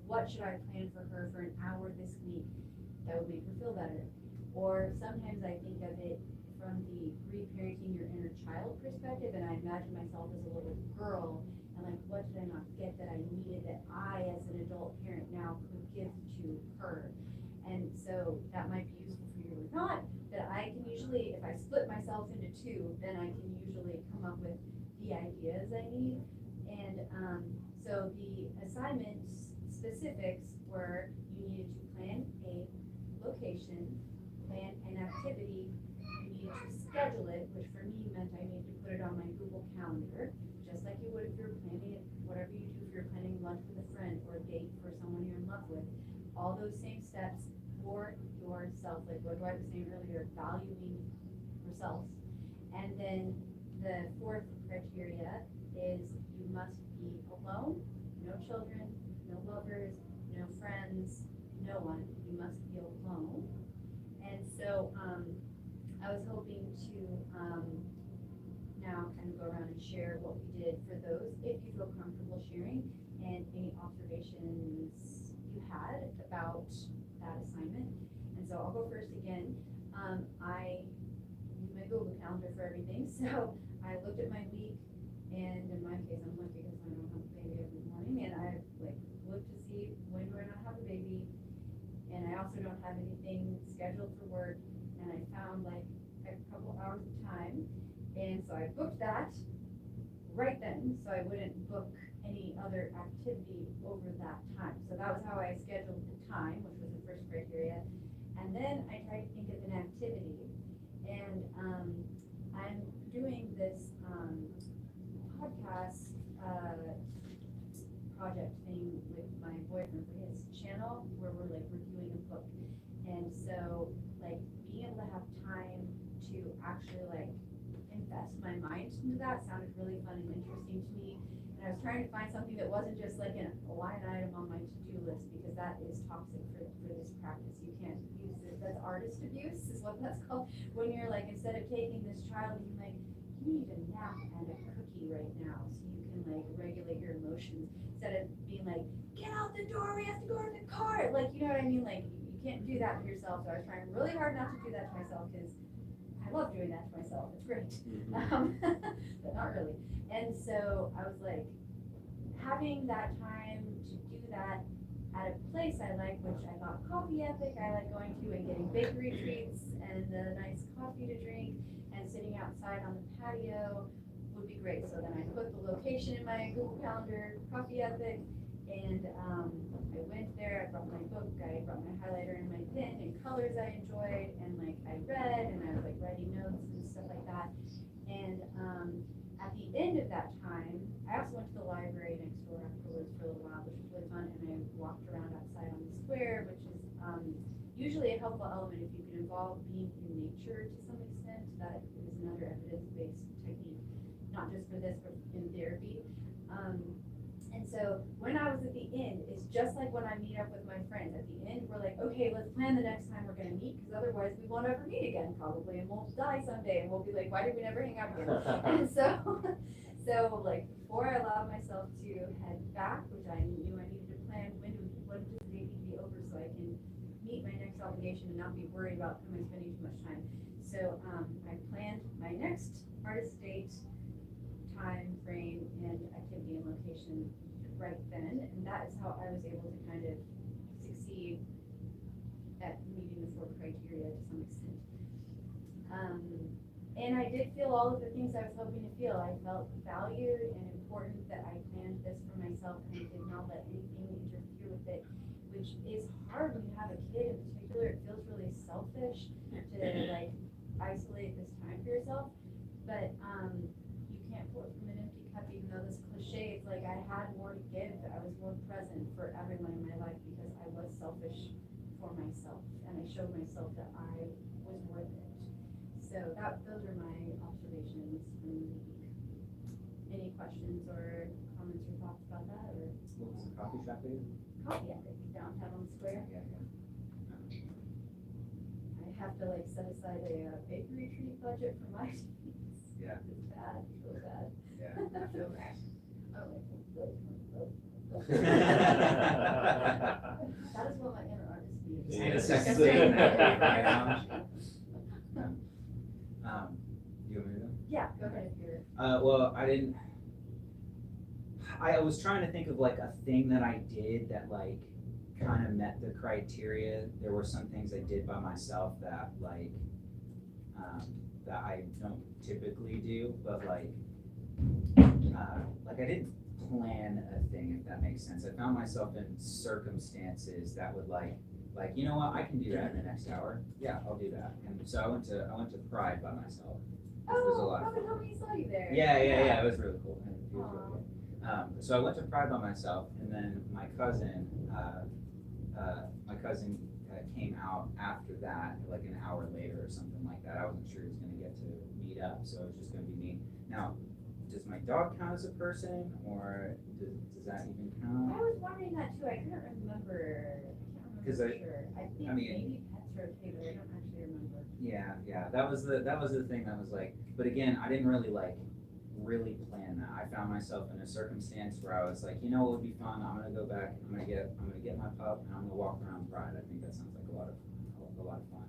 What should I plan for her for an hour this week that would make her feel better? Or sometimes I think of it from the reparenting your inner child perspective, and I imagine myself as a little girl, and like, what did I not get that I needed that I, as an adult parent now, could give to her? And so that might be useful for you or not, that I can usually, if I split myself into two, then I can usually come up with the ideas I need. And so the assignments specifics were, you needed to plan a location, plan an activity, you needed to schedule it, which for me meant I needed to put it on my Google Calendar, just like you would if you're planning it, whatever you do, if you're planning lunch with a friend or a date for someone you're in love with. All those same steps for yourself, like what Dwight was saying earlier, valuing yourself. And then the fourth criteria is you must be alone, no children, no lovers, no friends, no one. You must be alone. And so I was hoping to now kind of go around and share what we did for those, if you feel comfortable sharing, and any observations you had about that assignment. And so I'll go first again. I use my Google Calendar for everything, so I looked at my week, and in my case, I'm lucky because I don't have a baby every morning, and I like looked to see when do I not have a baby, and I also don't have anything scheduled for work, and I found like a couple hours of time, and so I booked that right then, so I wouldn't book any other activity over that time. So that was how I scheduled the time, which was the first criteria. And then I tried to think of an activity, and I'm doing this podcast project thing with my boyfriend for his channel, where we're like reviewing a book. And so like being able to have time to actually like invest my mind into that sounded really fun and interesting to me. And I was trying to find something that wasn't just like a line item on my to-do list, because that is toxic for this practice. You can't use it. That's artist abuse is what that's called. When you're like, instead of taking this child, you're like, you need a nap and a cookie right now so you can like regulate your emotions, instead of being like, get out the door, we have to go to the car. Like, you know what I mean? Like, you can't do that to yourself. So I was trying really hard not to do that to myself, because I love doing that to myself. It's great. But not really. And so I was like, having that time to do that at a place I like, which I got Coffee Epic, I like going to, and getting bakery treats and a nice coffee to drink, and sitting outside on the patio would be great. So then I put the location in my Google Calendar, Coffee Epic, and I went there, I brought my book, I brought my highlighter and my pen and colors I enjoyed, and like I read, and I was like writing notes and stuff like that. And at the end of that time, I also went to the library next door afterwards for a little while, which was really fun, and I walked around outside on the square, which is usually a helpful element if you can involve being in nature to some extent. That is another evidence-based technique, not just for this, but in therapy. And so when I was at the end, it's just like when I meet up with my friends. At the end, we're like, okay, let's plan the next time we're going to meet, because otherwise we won't ever meet again probably, and we'll die someday, and we'll be like, why did we never hang out again? And so like before I allowed myself to head back, which I knew I needed to plan, when does the day need to be over so I can meet my next obligation and not be worried about am I spending too much time. So I planned my next artist date, time frame, and activity and location right then, and that is how I was able to kind of succeed at meeting the 4 criteria to some extent. And I did feel all of the things I was hoping to feel. I felt valued and important, that I planned this for myself and I did not let anything interfere with it, which is hard when you have a kid in particular. It feels really selfish to like isolate this time for yourself, but you can't pour from an empty cup, even though this cliche, it's like I had more to give. I was more present for everyone in my life because I was selfish for myself, and I showed myself that I was worth it. So those are my observations from the week. Any questions or comments or thoughts about that? Or coffee shop is? Coffee Epic downtown Square. Yeah, I have to like set aside a bakery treat budget for my teens. Yeah. It's bad, it's really bad. yeah, I feel that. That is what my inner artist needs. Need a Yes. second thing that, right now. You want me to go? Yeah, go ahead if you're. Well, I was trying to think of like a thing that I did that like kind of met the criteria. There were some things I did by myself that like, that I don't typically do, but like I didn't plan a thing, if that makes sense. I found myself in circumstances that would like, you know what, I can do that in the next hour. Yeah, I'll do that. And so I went to Pride by myself. Which was a lot of Robin fun. told me he saw you there. Yeah, it was really cool. It was really good. So I went to Pride by myself, and then my cousin came out after that, like an hour later or something like that. I wasn't sure he was gonna get to meet up, so it was just gonna be me. Now, does my dog count as a person, or does that even I count? was wondering that too, I couldn't remember, I 'Cause can't remember for sure. I think I mean- maybe pets are okay, but I don't actually remember. Yeah, that was the thing that was like, but again, I didn't really plan that. I found myself in a circumstance where I was like, you know what would be fun? I'm gonna go back, I'm gonna get my pup, and I'm gonna walk around Pride. I think that sounds like a lot of fun.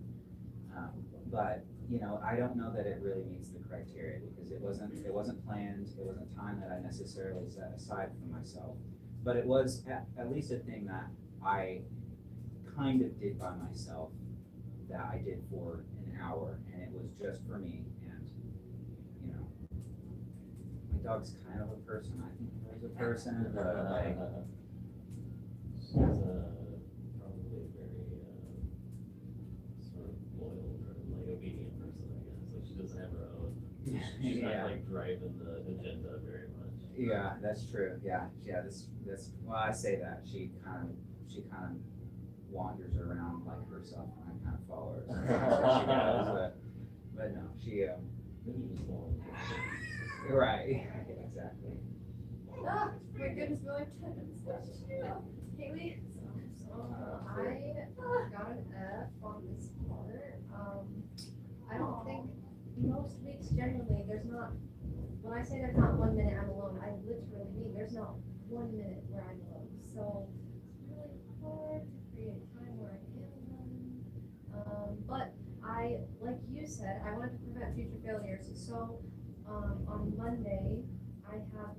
But you know, I don't know that it really meets the criteria because it wasn't planned. It wasn't time that I necessarily set aside for myself. But it was at least a thing that I kind of did by myself, that I did for an hour, and it was just for me. And you know, my dog's kind of a person. I think he's a person, but like, She's probably a very sort of loyal or like obedient person, I guess. Like she doesn't have her own. She's yeah. not like driving the agenda very much. Yeah, that's true. Yeah. This. Well, I say that she kind of wanders around like herself, and I kind of follow her. So she does, but no, she. Maybe just don't. Right. Exactly. Ah, my goodness, we only have 10 minutes left. Haley? I got an F on this part. I don't think most weeks generally, there's not, when I say there's not 1 minute I'm alone, I literally mean there's not 1 minute where I'm alone. So it's really hard to create time where I am alone. But I, like you said, I wanted to prevent future failures. So on Monday, I have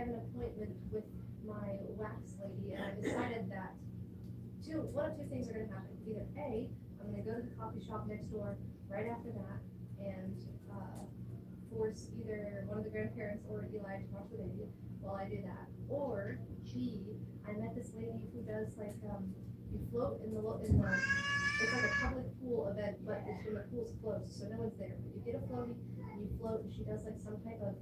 an appointment with my wax lady, and I decided that one of two things are gonna happen. Either A, I'm gonna go to the coffee shop next door right after that and force either one of the grandparents or Eli to watch the baby while I do that. Or B, I met this lady who does like, you float in the, it's like a public pool event, but it's when the pool's closed, so no one's there. But you get a floaty, and you float, and she does like some type of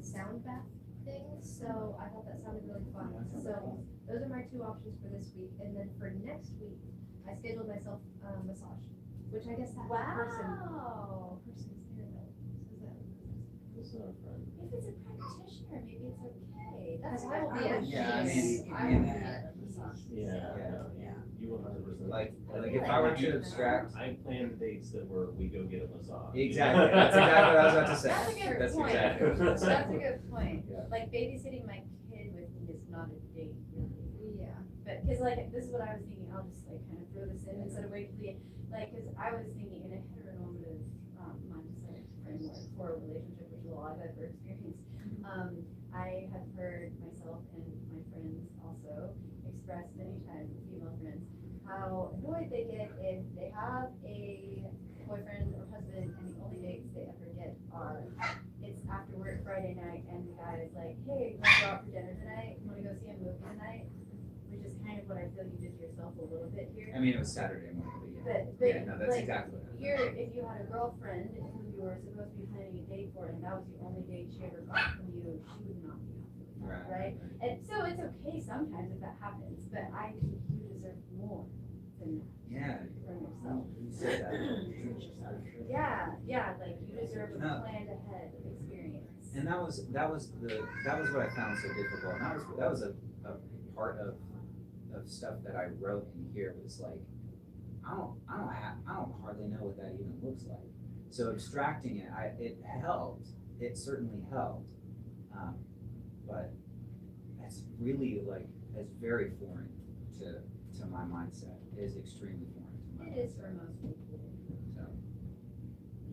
sound bath thing, so I thought that sounded really fun. So those are my two options for this week, and then for next week, I scheduled myself massage, which I guess that person's there though. So that, It's not a friend. If it's a practitioner, maybe it's okay. Because That's I will what be at Yeah, I peace. mean, I will be at peace. Yeah. You 100%. Like if I were to abstract. I planned dates that were we go get a massage. Exactly. That's exactly what I was about to say. That's a good That's point. exactly what I was That's saying. a good point. Yeah. Like babysitting my kid with me is not a date, really. Yeah. But, cause like, this is what I was thinking, I'll just like kind of throw this in instead of wait for the, like, cause I was thinking in a heteronormative, mindset framework for a relationship, which is a lot I've ever experienced. I have heard myself and my friends also express many times, female friends, how annoyed they get if they have a boyfriend or husband and the only dates they ever get are, it's after work Friday night and the guy is like, hey, wanna go out for dinner tonight? Wanna go see a movie tonight? Which is kind of what I feel you did to yourself a little bit here. I mean, it was Saturday morning, but But yeah, no, that's like, exactly what if you had a girlfriend who you were supposed to be planning a date for and that was the only date she ever got from you, she would not be happy with that, right? And so it's okay sometimes if that happens, but I think you deserve more than that Yeah. from yourself. You said that. Yeah, like you deserve a No. planned ahead experience. And that was what I found so difficult. And that was a part of stuff that I wrote in here was like, I don't hardly know what that even looks like. So abstracting it, it helped. It certainly helped. But it's really like, it's very foreign to my mindset. It is extremely foreign to my mindset. It is for most people. So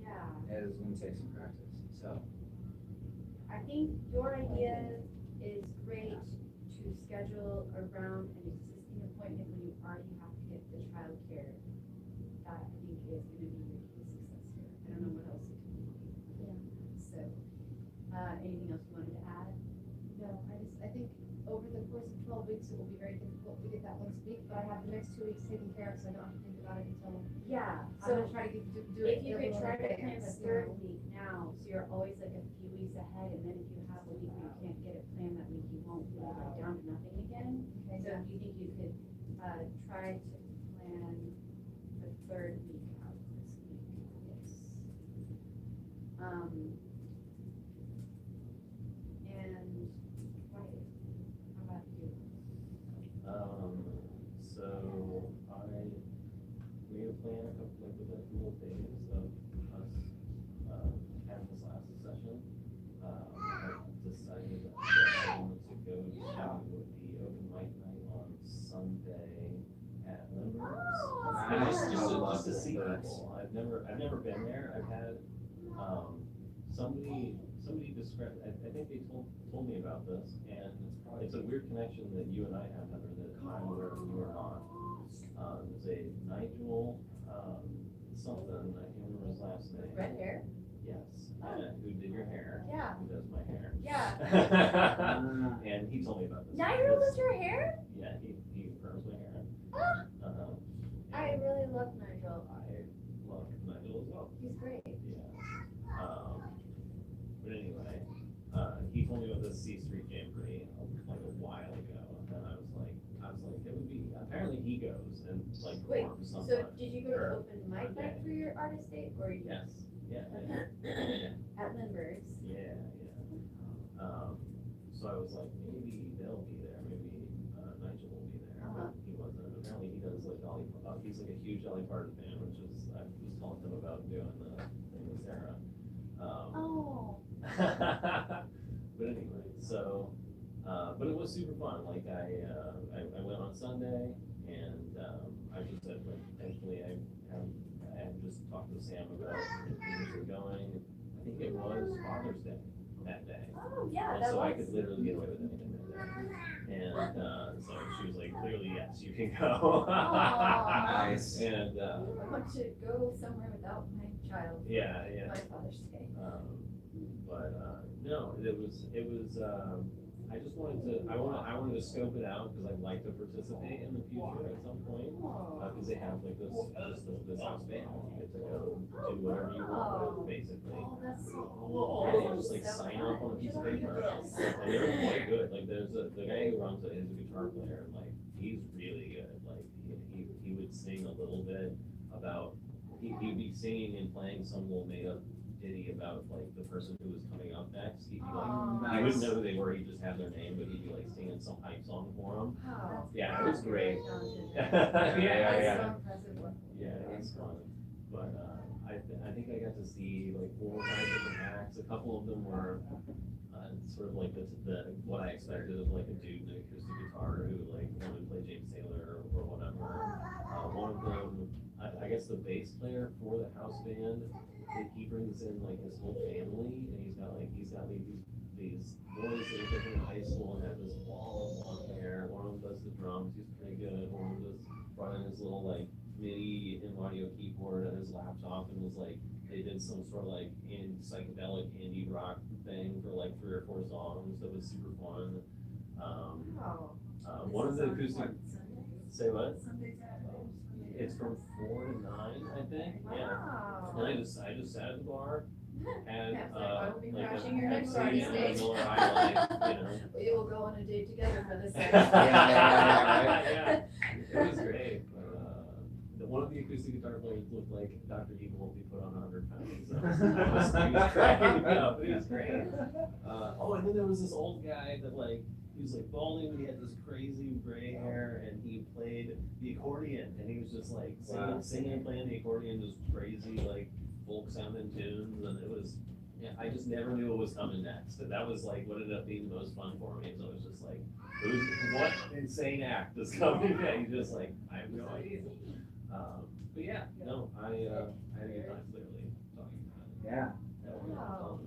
Yeah. it is going to take some practice. So I think your idea is great to schedule around an existing appointment when you already have to get the child care. That I think is gonna be your key to success here. I don't know what else it can be. Yeah. So, anything else you wanted to add? No, I think over the course of 12 weeks, it will be very difficult to get that once a week, but I have the next 2 weeks taken care of, so I don't have to think about it until, Yeah, I'm so gonna try to do it. if you a could little try to in plan the advance, you third know. week now, so you're always like a few weeks ahead, and then if you have a week where you can't get it planned that week, you won't be like down to nothing again. Okay, So yeah. do you think you could, try to plan the third week out this week? Yes. And Wyatt, how about you? So we had planned a couple, like, with a couple of days of us, having this last session. I decided that I wanted to go to the open mic night on Sunday at Limburg's. And just to see people. I've never been there. I've had, somebody described, I think they told me about this, and it's a weird connection that you and I have, Heather, that I'm aware of, you are not. There's a Nigel, something, I can't remember his last name. Red hair? Yes, who did your hair? Yeah. Who does my hair? Yeah. And he told me about this. Nigel does your hair? Yeah, he perms my hair. I really love Nigel. I love Nigel as well. He's great. Yeah. But anyway, he told me about this C Street Jamboree like a while ago, and I was like, it would be, apparently he goes and like Wait, performs so sometimes. did you go to the open mic night for your artist date, or you? Yes, yeah. At Lindbergh's? Yeah. So I was like, maybe they'll be there, maybe Nigel will be there, but he wasn't. Apparently he does like he's like a huge Dolly Parton fan, which is, I was telling him about doing the thing with Sarah. Oh. But anyway, so, but it was super fun. Like I went on Sunday, and I just said, like, thankfully I have just talked to Sam about if going. I think it was Father's Day that day. Oh, yeah, And that so I was. could literally get away with anything that day. And so she was like, clearly, yes, you can go. Aw. Nice. And I want to go somewhere without my child. yeah. My Father's Day. But no, it was. I just I wanted to scope it out because I'd like to participate in the future at some point. Because they have like this house band. You get to go do whatever you want, basically. Oh, that's so cool. And you just like sign up on a piece of paper. And they're quite good. Like the guy who runs it is a guitar player, and like he's really good. Like he would sing a little bit about he'd be singing and playing some little made up ditty about like the person who was coming up next. He'd be like, you wouldn't know who they were, he'd just have their name, but he'd be like singing some hype song for them. Wow. Yeah, it was great. That's Yeah, so impressive. yeah, it was fun. But I think I got to see like 4 or 5 different acts. A couple of them were sort of like the what I expected of like a dude in an acoustic guitar who like wanted to play James Taylor or whatever. One of them, I guess the bass player for the house band, he brings in like his whole family, and he's got like these boys that are different in high school and have this wall of long hair. One of them does the drums, he's pretty good. One of them brought in his little like MIDI and audio keyboard and his laptop, and was like, they did some sort of like psychedelic indie rock thing for like 3 or 4 songs that was super fun. Wow. One of the acoustic, say what? Sundays at home. It's from 4 to 9, I think. Yeah. Wow. And I just sat at the bar, had Yeah, it's like, I will be like crashing your next Pepsi party and stage. a Miller High Life, you know. We will go on a date together for this. Yeah. Yeah. It was great. But one of the acoustic guitar players looked like Dr. Evil if he put on 100 pounds. So he was cracking me up. He was great. Oh, and then there was this old guy that like, he was like balding, but he had this crazy gray hair, and he played the accordion, and he was just like singing and playing the accordion, just crazy like folk sounding tunes, and it was, yeah, I just never knew what was coming next. And that was like what ended up being the most fun for me. So it was just like, what insane act is coming next? You just like, I have no idea. But yeah, no, I had a good time clearly talking about it. Yeah, That was fun.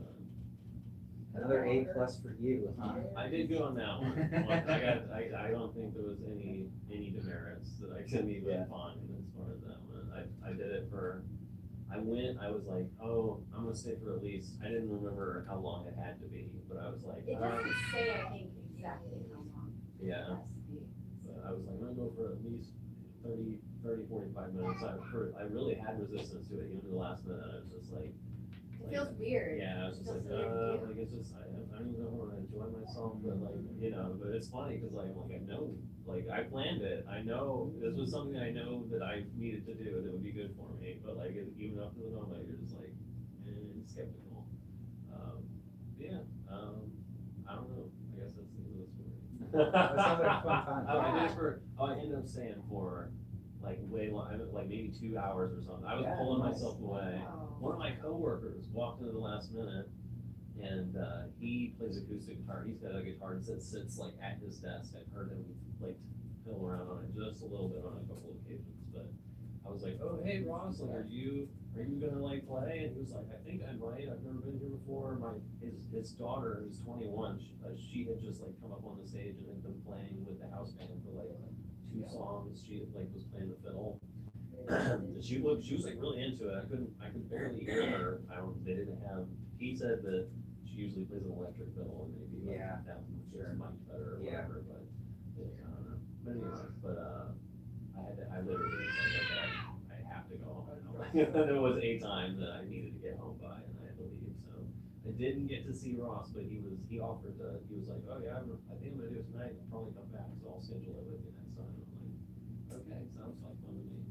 another A+ for you, huh? I did go on that one. I don't think there was any demerits that I couldn't even find as far as that one. I did it for, I was like, oh, I'm gonna stay for at least, I didn't remember how long it had to be, but I was like, It doesn't say, I think, exactly how long it yeah. has to be. But I was like, I'm gonna go for at least 30, 45 minutes. I really had resistance to it, even to the last minute. I was just like, It feels weird. yeah, I was just Feels like, weird to you. like it's just, I don't even know how to enjoy myself, but like, you know, but it's funny, cause like, I know, like, I planned it, I know, this was something I know that I needed to do, that would be good for me, but like, even up to the moment, you're just like, skeptical. Yeah, I don't know, I guess that's the end of the story. That sounds like a fun time. I did it for, I ended up staying for like way long, like maybe 2 hours or something. I was Yeah, pulling nice. myself away. One of my coworkers walked into the last minute, and he plays acoustic guitar. He's got a guitar that sits like at his desk. I've heard him like fiddle around on it just a little bit on a couple of occasions. But I was like, oh hey Ross, like are you gonna like play? And he was like, I think I might. I've never been here before. His daughter, who's 21, she had just like come up on the stage and had been playing with the house band for like 2 songs. She like was playing the fiddle. She was like really into it. I could barely hear her. They didn't have, he said that she usually plays an electric fiddle and maybe like Yeah. that one was much better or Yeah. whatever, but yeah, I don't know. But anyway, I literally was like, okay, I have to go home now. There was a time that I needed to get home by and I had to leave, so I didn't get to see Ross, but he offered to, he was like, oh yeah, I think I'm gonna do it tonight, I'll probably come back, so I'll schedule it with you next time. I'm like, okay, sounds like fun to me.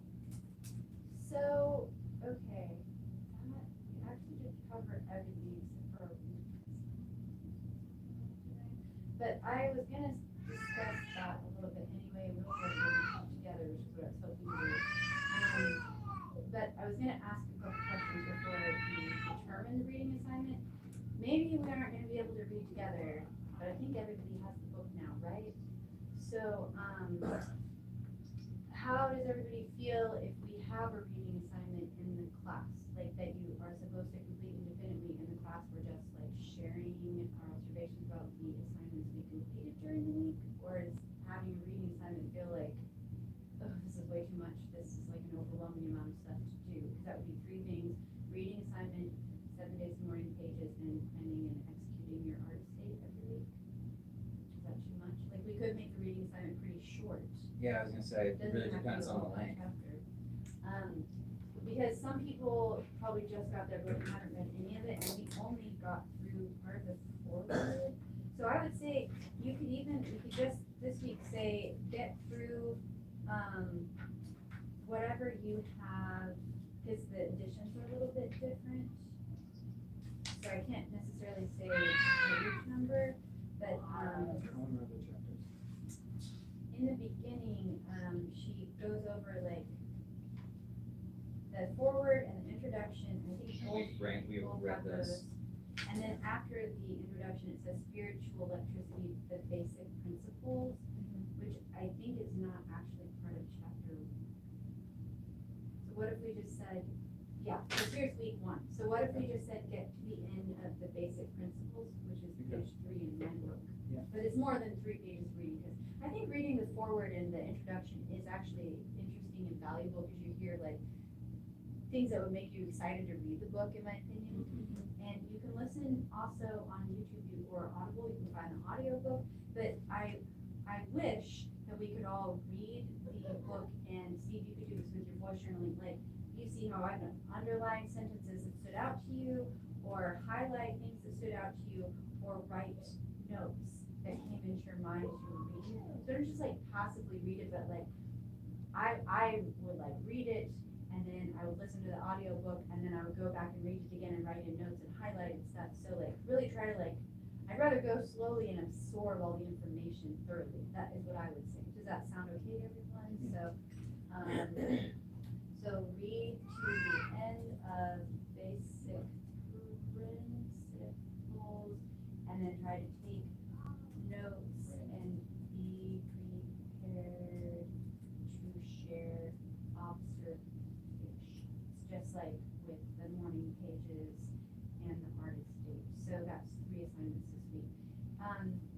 So, okay, that, we actually did cover everything except for but I was gonna discuss that a little bit anyway, real quick, together, which is what I was hoping to do. But I was gonna ask a couple questions before we determine the reading assignment. Maybe we aren't gonna be able to read together, but I think everybody has the book now, right? So, how does everybody feel if we have a reading assignment in the class? Like that you are supposed to complete independently in the class, we're just like sharing our observations about the assignments we completed during the week? Or is having a reading assignment feel like, oh, this is way too much, this is like an overwhelming amount of stuff to do? Because that would be 3 things: reading assignment, 7 days of morning pages, and planning and executing your art state every week. Is that too much? Like we could make the reading assignment pretty short. Yeah, I was gonna say, it Doesn't really have to depends be a on the whole length. chapter. Because some people probably just got their book and haven't read any of it, and we only got through part of the forward. So I would say we could just this week say, get through, whatever you have, because the editions are a little bit different. So I can't necessarily say the page number, but, in the beginning, she goes over like the forward and the introduction. I think We've read this. And then after the introduction, it says spiritual electricity, the basic principles, which I think is not actually part of chapter. So what if we just said, yeah, so here's week 1. So what if we just said, get to the end of the basic principles, which is page 3 in my book. Yeah. But it's more than 3 pages reading, because I think reading the forward and the introduction is actually interesting and valuable, because you hear like things that would make you excited to read the book, in my opinion. And you can listen also on YouTube or Audible, you can find the audio book. But I wish that we could all read the book and see if you could do this with your voice journaling. Like, you see how I've underlined sentences that stood out to you, or highlight things that stood out to you, or write notes that came into your mind as you were reading. So don't just like passively read it, but like I would like read it, and then I would listen to the audiobook, and then I would go back and read it again and write in notes and highlight and stuff. So like really try to like, I'd rather go slowly and absorb all the information thoroughly. That is what I would say. Does that sound okay, everyone? So read to the end of basic principles, and then try to take notes and be prepared to share observations, just like with the morning pages and the artist stage. So that's 3 assignments this week.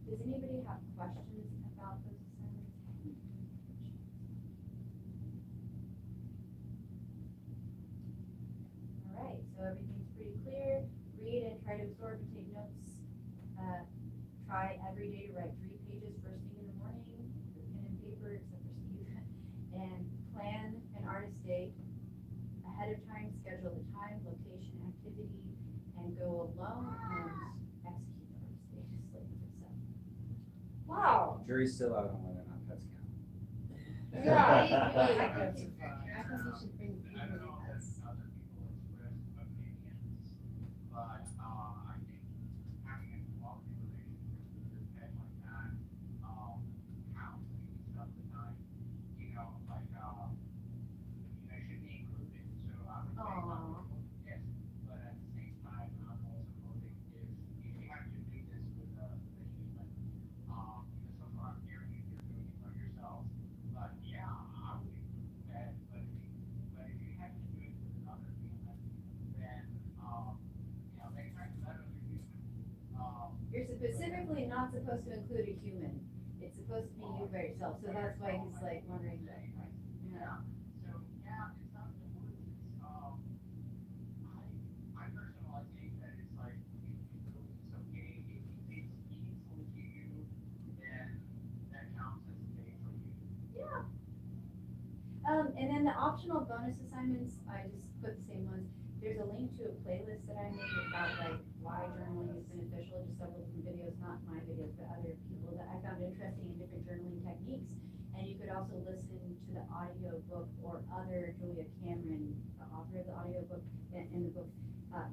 Does anybody have questions about those assignments? All right, so everything's pretty clear. Read and try to absorb and take notes. Try every day to write 3 pages first thing in the morning with pen and paper, except for Steve. And plan an artist day ahead of time. Schedule the time, location, activity, and go alone and execute the artist day just like yourself. Wow. Jury's still out on whether or not pets count. Yeah. That's I think you should bring people I don't know with if us. other people express opinions, but, I think having a quality relationship with your pet like that, counts stuff the time, like, should be included, so I would say, yes, but at the same time, I'm also voting if you have to do this with a human, so far I'm hearing you're doing it by yourself, but yeah, I would include that, but if you have to do it with another human, then, they kind of let other human, You're specifically not supposed to include a human. It's supposed to be you by yourself, so that's why he's like wondering that. yeah, so, yeah, it's not the woods, it's, I personally think that it's like, it's okay, if it feels meaningful to you, then that counts as a day for you. Yeah. And then the optional bonus assignments, I just put the same ones. There's a link to a playlist that I made about like why journaling is beneficial, just several different videos, not my videos, but other people that I found interesting in different journaling techniques. And you could also listen to the audio book or other Julia Cameron, the author of the audio book and the book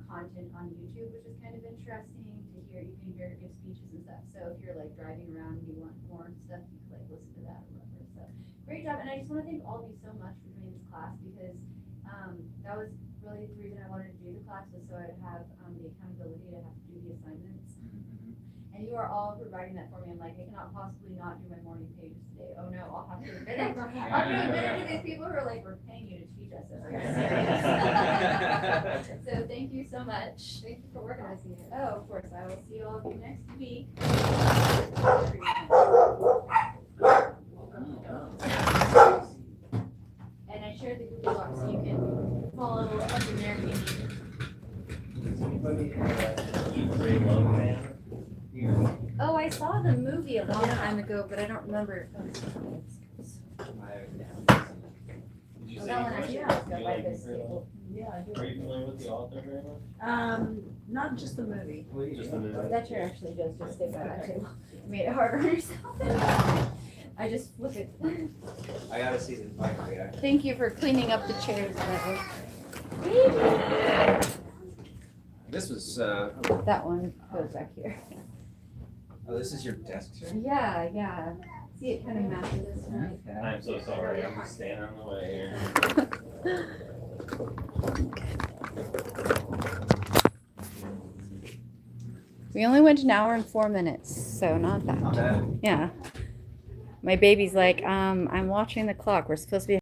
content on YouTube, which is kind of interesting to hear. You can hear her give speeches and stuff. So if you're like driving around and you want more stuff, you could like listen to that or whatever. So great job. And I just want to thank all of you so much for doing this class because that was really the reason I wanted to do the class was so I'd have the accountability to have to do the assignments. And you are all providing that for me. I'm like, I cannot possibly not do my morning pages today. Oh no, I'll have to admit it. I'll have to admit it to these people who are like, we're paying you to teach us. This. We're serious. So thank you so much. Thank you for organizing it. Oh, of course. I will see you all of you next week. And I shared the Google Docs so you can follow up in there if you need. Oh, I saw the movie a long time ago, but I don't remember. Did you Oh, say that one you actually like- does go you like like this. it very well? Yeah, I do. Are you familiar with the author very much? Not just the movie. Just the movie? That chair actually does just stick by that table. Made it harder on yourself. I just flip it. I gotta see the bike reaction. Thank you for cleaning up the chairs that way. This was, That one goes back here. oh, this is your desk chair? Yeah, yeah. See, it kind of matches this one. Okay. I'm so sorry, I'm just standing on the way here. We only went an hour and 4 minutes, so not Not bad. bad. Yeah. My baby's like, I'm watching the clock. We're supposed to be